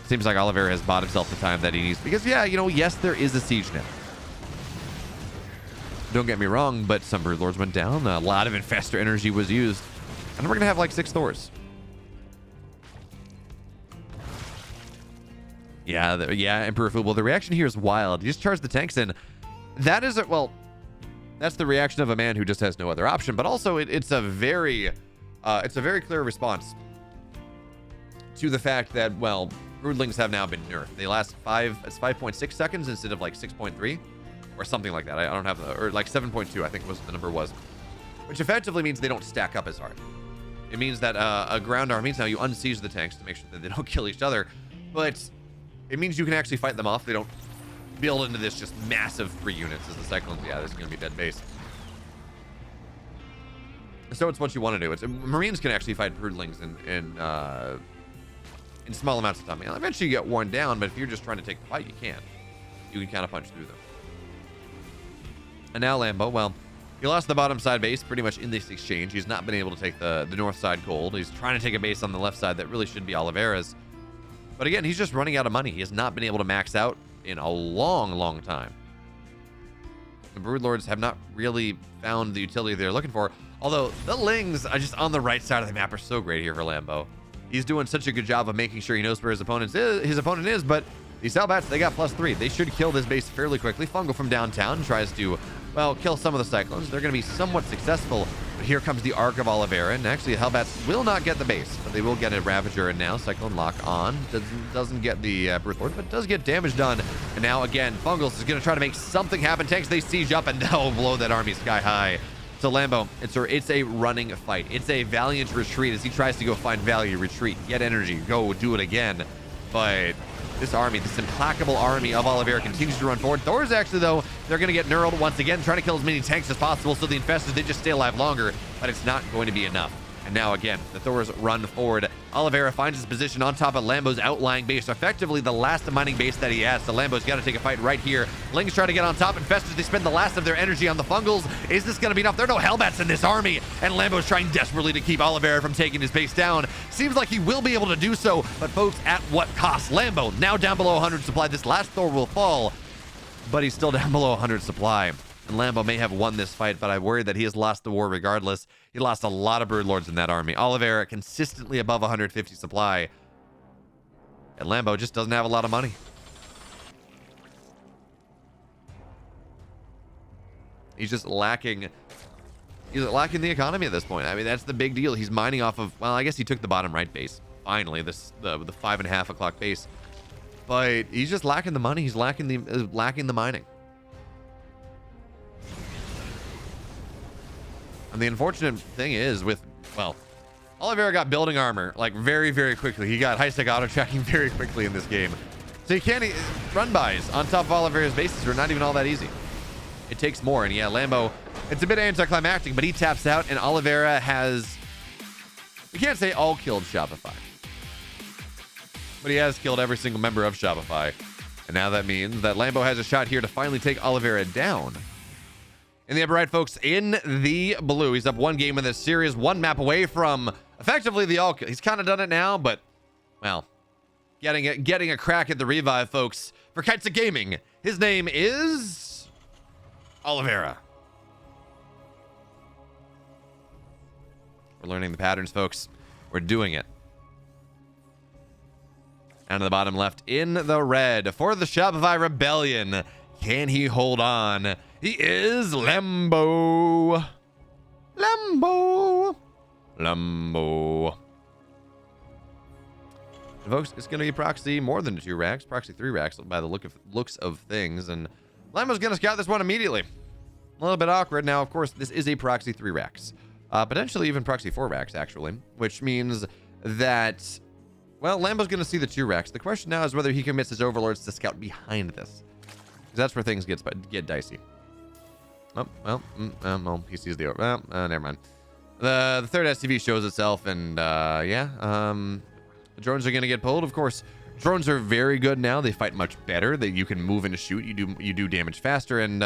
Seems like Oliveira has bought himself the time that he needs, because, yeah, yes, there is a siege now. Don't get me wrong, but some Broodlords went down. A lot of Infestor energy was used. And we're going to have like 6 Thors. Yeah, Emperor Fuble. The reaction here is wild. He just charged the tanks in. That is, well, that's the reaction of a man who just has no other option. But also, it's a very clear response to the fact that, well, Broodlings have now been nerfed. They last 5.6 seconds instead of like 6.3. Or something like that. I don't have the, or like 7.2, I think was the number was. Which effectively means they don't stack up as hard. It means that a ground army, now you unsiege the tanks to make sure that they don't kill each other. But it means you can actually fight them off. They don't build into this just massive 3 units as the Cyclones. Yeah, this is going to be dead base. So it's what you want to do. Marines can actually fight Broodlings in small amounts of time. Eventually you get worn down, but if you're just trying to take the fight, you can. You can kind of punch through them. And now Lambo, well, he lost the bottom side base pretty much in this exchange. He's not been able to take the north side gold. He's trying to take a base on the left side that really should be Oliveira's. But again, he's just running out of money. He has not been able to max out in a long, long time. The Broodlords have not really found the utility they're looking for. Although the Lings are just on the right side of the map are so great here for Lambo. He's doing such a good job of making sure he knows where his opponent is, but these Hellbats, they got +3. They should kill this base fairly quickly. Fungal from downtown tries to, well, kill some of the Cyclones. They're going to be somewhat successful. But here comes the Arc of Oliveira. And actually, the Hellbats will not get the base, but they will get a Ravager. And now Cyclone lock on. Doesn't get the Broodlord, but does get damage done. And now, again, Fungals is going to try to make something happen. Tanks, they siege up and now blow that army sky high. So Lambo, it's a running fight. It's a valiant retreat as he tries to go find value, retreat, get energy, go do it again. But this army, this implacable army of Oliveira continues to run forward. Thors actually, though, they're going to get knurled once again, trying to kill as many tanks as possible so the infestors, they just stay alive longer, but it's not going to be enough. And now again, the Thors run forward. Oliveira finds his position on top of Lambo's outlying base, effectively the last mining base that he has. So Lambo's got to take a fight right here. Lings try to get on top. Infestors, they spend the last of their energy on the fungals. Is this going to be enough? There are no Hellbats in this army, and Lambo's trying desperately to keep Oliveira from taking his base down. Seems like he will be able to do so, but folks, at what cost? Lambo now down below 100 supply. This last Thor will fall, but he's still down below 100 supply. And Lambo may have won this fight, but I worry that he has lost the war regardless. He lost a lot of Broodlords in that army. Oliveira consistently above 150 supply. And Lambo just doesn't have a lot of money. He's just lacking. He's lacking the economy at this point. I mean, that's the big deal. He's mining off of, well, I guess he took the bottom right base. Finally, the 5.5 o'clock base. But he's just lacking the money. He's lacking the mining. And the unfortunate thing is Oliveira got building armor like very, very quickly. He got high-tech auto tracking very quickly in this game. So you can't run bys on top of Oliveira's bases are not even all that easy. It takes more. And yeah, Lambo, it's a bit anticlimactic, but he taps out and Oliveira has, we can't say all killed Shopify, but he has killed every single member of Shopify. And now that means that Lambo has a shot here to finally take Oliveira down. In the upper right, folks, in the blue, he's up one game in this series, one map away from effectively the all kill. He's kind of done it now, but, well, getting a crack at the revive, folks, for Kaizi Gaming. His name is Oliveira. We're learning the patterns, folks. We're doing it. Down to the bottom left in the red for the Shopify Rebellion. Can he hold on? He is Lambo. Lambo. Lambo. And folks, it's going to be proxy more than 2 racks. Proxy 3 racks by the looks of things. And Lambo's going to scout this one immediately. A little bit awkward. Now, of course, this is a proxy 3 racks. Potentially even proxy 4 racks, actually. Which means that, well, Lambo's going to see the 2 racks. The question now is whether he commits his overlords to scout behind this. Because that's where things get dicey. Oh, well, he sees the... Well, never mind. The third SCV shows itself, and, the drones are going to get pulled. Of course, drones are very good now. They fight much better. That you can move and shoot. You do damage faster, and,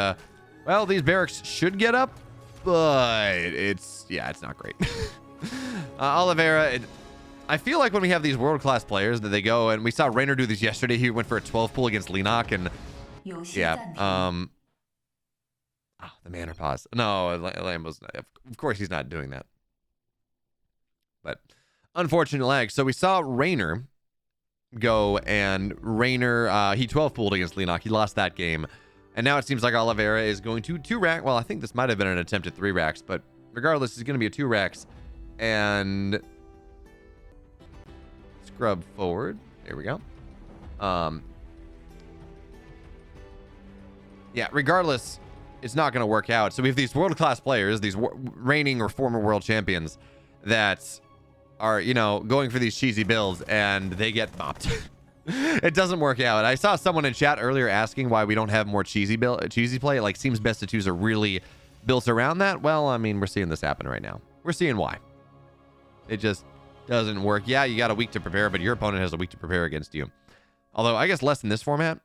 well, these barracks should get up, but it's not great. Oliveira... I feel like when we have these world-class players that they go, and we saw Reynor do this yesterday. He went for a 12 pull against Lenok, and... Yeah, the manor pause. No, Lambo's not, of course he's not doing that. But unfortunate lag. So we saw Reynor go, and Reynor, he 12 pulled against Lenok. He lost that game. And now it seems like Oliveira is going to 2 rack. Well, I think this might have been an attempt at 3 racks, but regardless, it's going to be a 2 racks. And scrub forward. There we go. Yeah, regardless, it's not going to work out. So we have these world-class players, these reigning or former world champions that are, going for these cheesy builds, and they get bopped. It doesn't work out. I saw someone in chat earlier asking why we don't have more cheesy play. It seems best of 2s are really built around that. Well, I mean, we're seeing this happen right now. We're seeing why. It just doesn't work. Yeah, you got a week to prepare, but your opponent has a week to prepare against you. Although, I guess less in this format.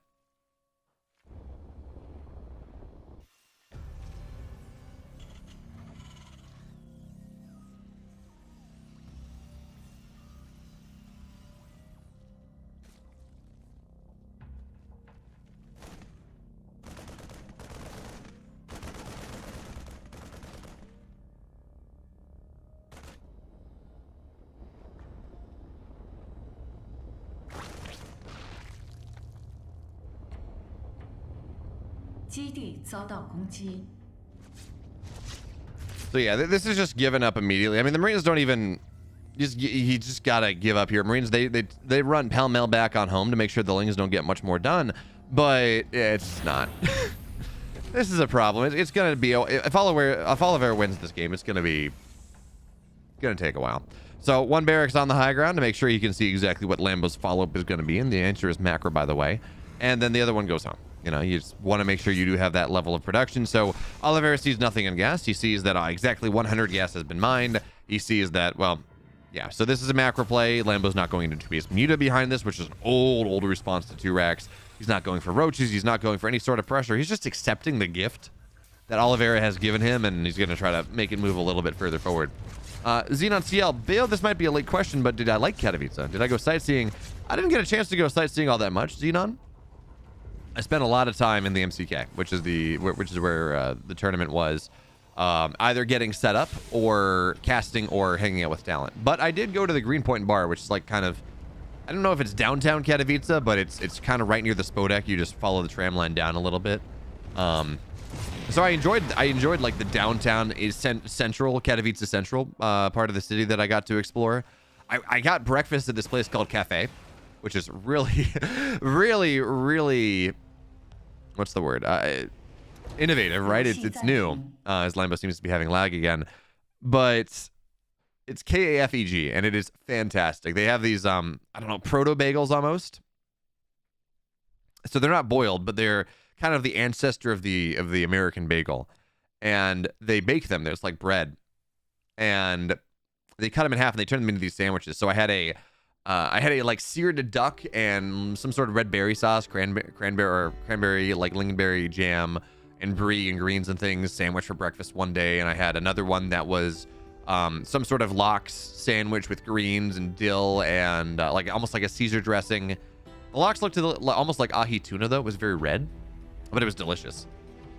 So yeah, this is just giving up immediately. I mean, the Marines don't even... You just gotta give up here. Marines, they run pell-mell back on home to make sure the Lings don't get much more done, but it's not. This is a problem. It's gonna be... If Oliveira wins this game, it's gonna take a while. So one barracks on the high ground to make sure you can see exactly what Lambo's follow-up is gonna be, and the answer is macro, by the way. And then the other one goes home. You know, you just want to make sure you do have that level of production. So Oliveira sees nothing in gas. He sees that exactly 100 gas has been mined. He sees that, well, yeah. So this is a macro play. Lambo's not going into his muta behind this, which is an old response to 2 racks. He's not going for roaches. He's not going for any sort of pressure. He's just accepting the gift that Oliveira has given him, and he's going to try to make it move a little bit further forward. Xenon CL, Bayo, this might be a late question, but did I like Katowice? Did I go sightseeing? I didn't get a chance to go sightseeing all that much, Xenon. I spent a lot of time in the MCK, which is where the tournament was, either getting set up or casting or hanging out with talent. But I did go to the Greenpoint Bar, which is like kind of, I don't know if it's downtown Katowice, but it's kind of right near the Spodek. You just follow the tram line down a little bit. So I enjoyed like the downtown central Katowice central part of the city that I got to explore. I got breakfast at this place called Cafe, which is really, really, what's the word? Innovative, right? It's new. As Lambo seems to be having lag again, but it's KAFEG and it is fantastic. They have these I don't know, proto bagels almost. So they're not boiled, but they're kind of the ancestor of the American bagel, and they bake them. There's like bread, and they cut them in half and they turn them into these sandwiches. So I had a like seared duck and some sort of red berry sauce, cranberry like lingonberry jam and brie and greens and things sandwich for breakfast one day, and I had another one that was some sort of lox sandwich with greens and dill and like almost like a Caesar dressing. The lox looked almost like ahi tuna though. It was very red, but it was delicious.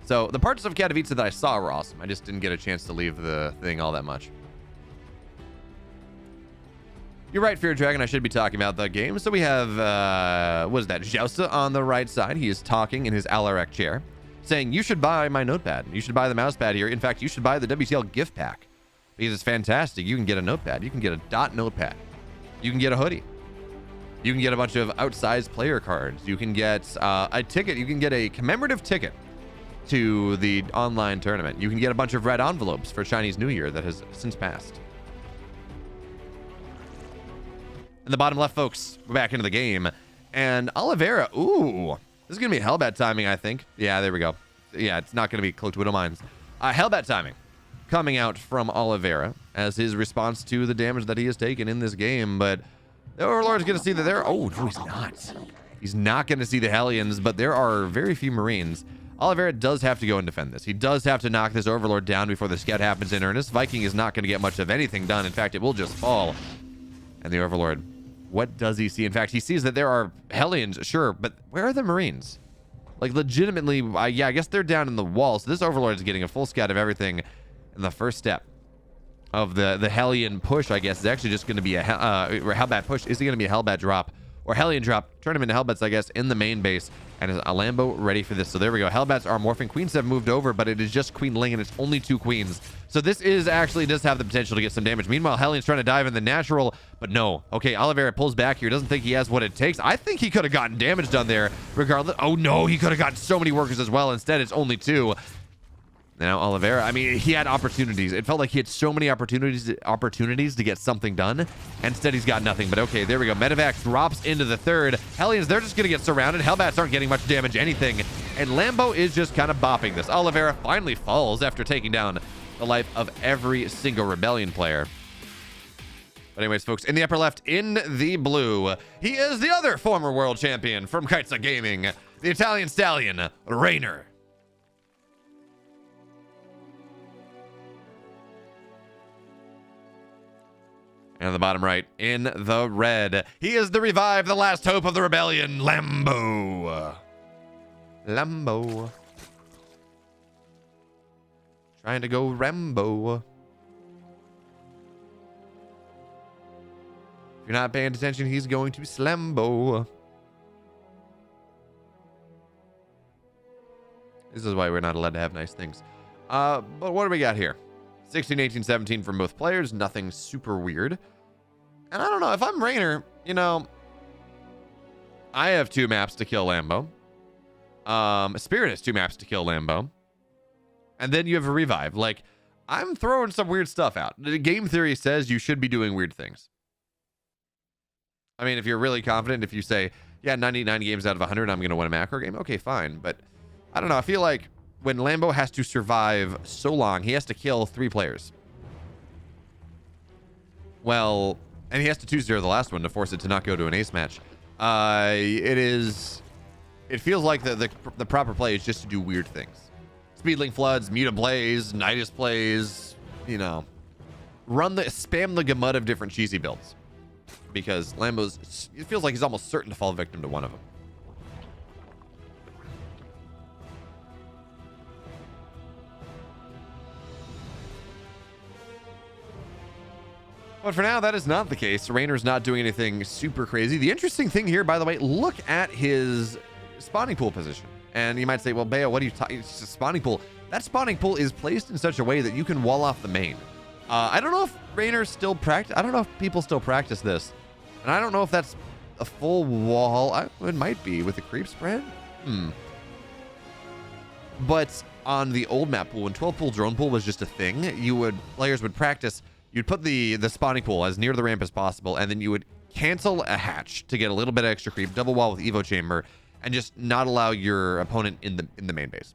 So the parts of Katowice that I saw were awesome. I just didn't get a chance to leave the thing all that much. You're right, Fear Dragon. I should be talking about the game. So we have, what is that? Jousta on the right side. He is talking in his Alarak chair, saying, you should buy my notepad. You should buy the mousepad here. In fact, you should buy the WTL gift pack because it's fantastic. You can get a notepad. You can get a dot notepad. You can get a hoodie. You can get a bunch of outsized player cards. You can get a ticket. You can get a commemorative ticket to the online tournament. You can get a bunch of red envelopes for Chinese New Year that has since passed. In the bottom left, folks, we're back into the game. And Oliveira, ooh, this is going to be Hellbat timing, I think. Yeah, there we go. Yeah, it's not going to be Cloaked Widow Mines. Hellbat timing coming out from Oliveira as his response to the damage that he has taken in this game. But the Overlord's going to see that there. Oh, no, he's not. He's not going to see the Hellions, but there are very few Marines. Oliveira does have to go and defend this. He does have to knock this Overlord down before the scout happens in earnest. Viking is not going to get much of anything done. In fact, it will just fall. And the Overlord, what does he see? In fact, he sees that there are Hellions, sure, but where are the Marines? Like, legitimately, yeah, I guess they're down in the wall. So this Overlord is getting a full scout of everything. And the first step of the Hellion push, I guess, is actually just going to be a Hellbat push. Is it going to be a Hellbat drop or Hellion drop? Turn him into Hellbats, I guess, in the main base. And is a Lambo ready for this? So there we go. Hellbats are morphing. Queens have moved over, but it is just Queen Ling, and it's only 2 queens. So this is actually does have the potential to get some damage. Meanwhile, Hellion's trying to dive in the natural, but no. Okay, Oliveira pulls back here. Doesn't think he has what it takes. I think he could have gotten damage done there regardless. Oh, no. He could have gotten so many workers as well. Instead, it's only 2. Now Oliveira, I mean, he had opportunities. It felt like he had so many opportunities to get something done. And instead, he's got nothing. But okay, there we go. Medevac drops into the third. Hellions, they're just going to get surrounded. Hellbats aren't getting much damage, anything. And Lambo is just kind of bopping this. Oliveira finally falls after taking down the life of every single Rebellion player. But anyways, folks, in the upper left, in the blue, he is the other former world champion from Kaizi Gaming, the Italian stallion, Reynor. And on the bottom right, in the red, he is the revive, the last hope of the rebellion, Lambo. Lambo. Trying to go Rambo. If you're not paying attention, he's going to Slambo. This is why we're not allowed to have nice things. But what do we got here? 16, 18, 17 from both players. Nothing super weird. And I don't know. If I'm Reynor, you know, I have 2 maps to kill Lambo. Spirit has 2 maps to kill Lambo. And then you have a revive. Like, I'm throwing some weird stuff out. The game theory says you should be doing weird things. I mean, if you're really confident, if you say, Yeah, 99 games out of 100, I'm going to win a macro game. Okay, fine. But I don't know. I feel like when Lambo has to survive so long, he has to kill 3 players. Well, and he has to 2-0 the last one to force it to not go to an ace match. It feels like the proper play is just to do weird things. Speedling floods, Muta plays, Nidus plays, you know. Spam the gamut of different cheesy builds. Because it feels like he's almost certain to fall victim to one of them. But for now, that is not the case. Reynor's not doing anything super crazy. The interesting thing here, by the way, look at his spawning pool position. And you might say, well, Beo, what are you talking? It's just a spawning pool. That spawning pool is placed in such a way that you can wall off the main. I don't know if Reynor still practice. I don't know if people still practice this. And I don't know if that's a full wall. It might be with the creep spread. But on the old map pool, when 12 pool drone pool was just a thing, players would practice. You'd put the spawning pool as near the ramp as possible, and then you would cancel a hatch to get a little bit of extra creep, double wall with Evo Chamber, and just not allow your opponent in the main base.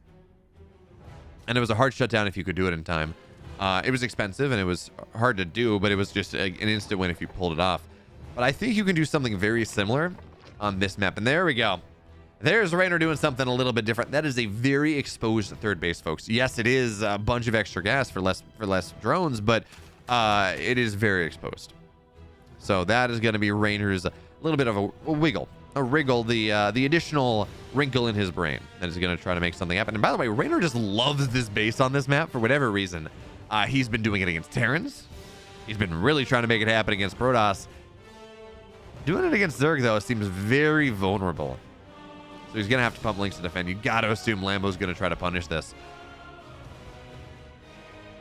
And it was a hard shutdown if you could do it in time. It was expensive and it was hard to do, but it was just an instant win if you pulled it off. But I think you can do something very similar on this map. And there we go. There's Reynor doing something a little bit different. That is a very exposed third base, folks. Yes, it is a bunch of extra gas for less drones, but it is very exposed. So that is going to be Reynor's a little bit of a wiggle, the additional wrinkle in his brain that is going to try to make something happen. And by the way, Reynor just loves this base on this map for whatever reason. He's been doing it against Terrans. He's been really trying to make it happen against Protoss. Doing it against Zerg, though, seems very vulnerable. So he's going to have to pump links to defend. You got to assume Lambo's going to try to punish this.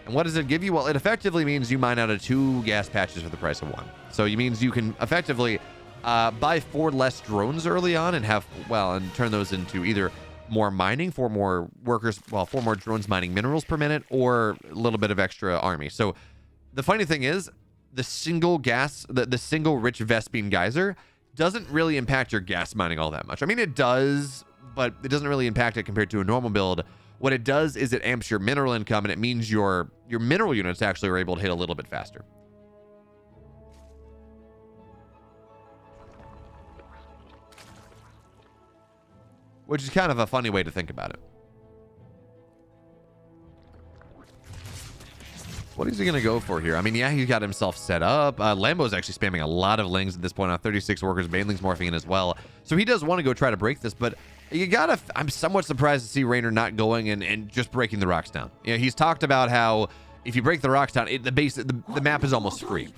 And what does it give you? Well, it effectively means you mine out of 2 gas patches for the price of 1. So it means you can effectively buy 4 less drones early on and and turn those into either more mining, 4 more workers, 4 more drones mining minerals per minute, or a little bit of extra army. So the funny thing is, the single rich Vespene geyser doesn't really impact your gas mining all that much. I mean, it does, but it doesn't really impact it compared to a normal build. What it does is it amps your mineral income, and it means your mineral units actually are able to hit a little bit faster. Which is kind of a funny way to think about it. What is he going to go for here? I mean, yeah, he got himself set up. Lambo's actually spamming a lot of lings at this point on 36 workers. Baneling's morphing in as well. So he does want to go try to break this, but I'm somewhat surprised to see Reynor not going and just breaking the rocks down. You know, he's talked about how if you break the rocks down, the map is almost free.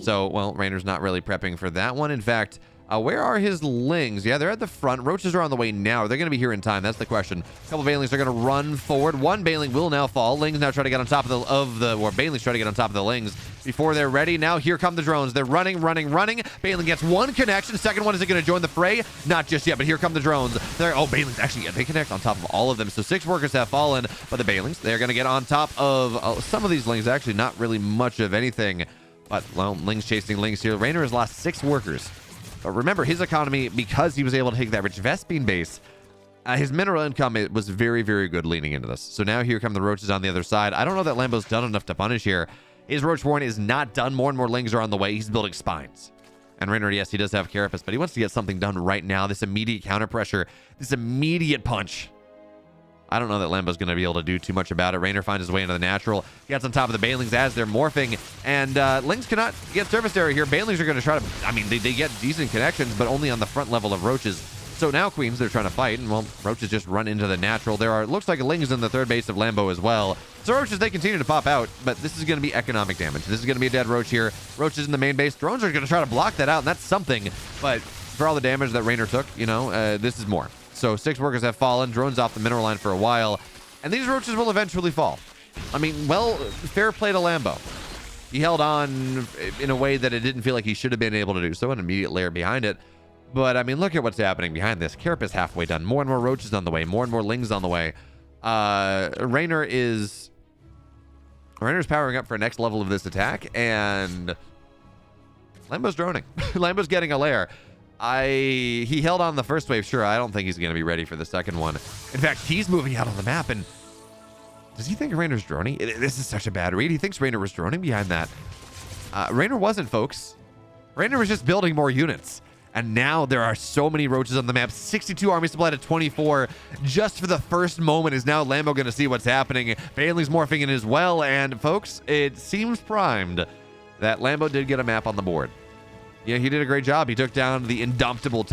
So, well, Reynor's not really prepping for that one. In fact, where are his lings? Yeah, they're at the front. Roaches are on the way now. Are they going to be here in time? That's the question. A couple of Banelings are going to run forward. One Baneling will now fall. Lings now try to get on top Banelings try to get on top of the Lings before they're ready. Now here come the drones. They're running. Baneling gets 1 connection. Second one, is it going to join the fray? Not just yet, but here come the drones. Banelings actually, they connect on top of all of them. So 6 workers have fallen, but the Banelings, they're going to get on top of some of these Lings. Actually, not really much of anything, but well, Lings chasing Lings here. Reynor has lost 6 workers. But remember, his economy, because he was able to take that rich Vespene base, his mineral income was very, very good leaning into this. So now here come the roaches on the other side. I don't know that Lambo's done enough to punish here. His Roach Warren is not done. More and more Lings are on the way. He's building spines. And Reynor, yes, he does have Carapace, but he wants to get something done right now. This immediate counter pressure, this immediate punch. I don't know that Lambo's going to be able to do too much about it. Reynor finds his way into the natural. He gets on top of the Banelings as they're morphing. And Lings cannot get surface area here. Banelings are going to try to... I mean, they get decent connections, but only on the front level of Roaches. So now Queens, they're trying to fight. And, well, Roaches just run into the natural. Looks like Lings in the third base of Lambo as well. So Roaches, they continue to pop out. But this is going to be economic damage. This is going to be a dead Roach here. Roaches in the main base. Drones are going to try to block that out, and that's something. But for all the damage that Reynor took, this is more. So 6 workers have fallen. Drones off the mineral line for a while. And these Roaches will eventually fall. I mean, well, fair play to Lambo. He held on in a way that it didn't feel like he should have been able to do so. An immediate layer behind it. But, I mean, look at what's happening behind this. Carapace halfway done. More and more Roaches on the way. More and more Lings on the way. Reynor's powering up for a next level of this attack. And Lambo's droning. Lambo's getting a lair. He held on the first wave, sure. I don't think he's going to be ready for the second one. In fact, he's moving out on the map, and does he think Reynor's droning? This is such a bad read. He thinks Reynor was droning behind that. Reynor wasn't, folks. Reynor was just building more units. And now there are so many roaches on the map. 62 army supply to 24. Just for the first moment is now Lambo going to see what's happening. Bailey's morphing in as well. And folks, it seems primed that Lambo did get a map on the board. Yeah, he did a great job. He took down the indomitable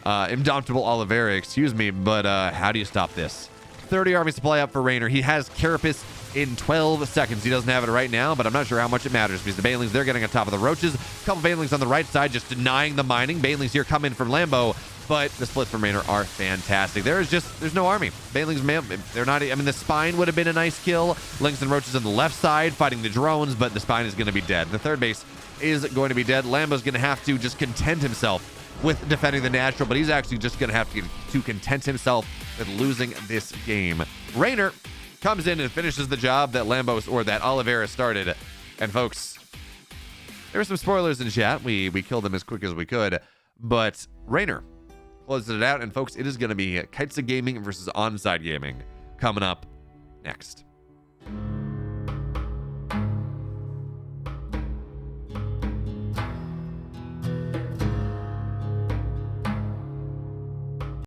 Oliveira, excuse me. But how do you stop this? 30 army supply up for Reynor. He has Carapace in 12 seconds. He doesn't have it right now, but I'm not sure how much it matters because the Banelings, they're getting on top of the roaches. A couple Banelings on the right side just denying the mining. Banelings here come in from Lambo, but the splits from Reynor are fantastic. There's no army. Banelings, man, they're not, I mean, the Spine would have been a nice kill. Lynx and Roaches on the left side fighting the drones, but the Spine is going to be dead. The third base is going to be dead. Lambo's going to have to just content himself with defending the natural, but he's actually just going to have to content himself with losing this game. Reynor comes in and finishes the job that that Oliveira started. And folks, there were some spoilers in chat. We killed them as quick as we could, but Reynor closes it out. And folks, it is going to be Kaizi Gaming versus Onside Gaming coming up next.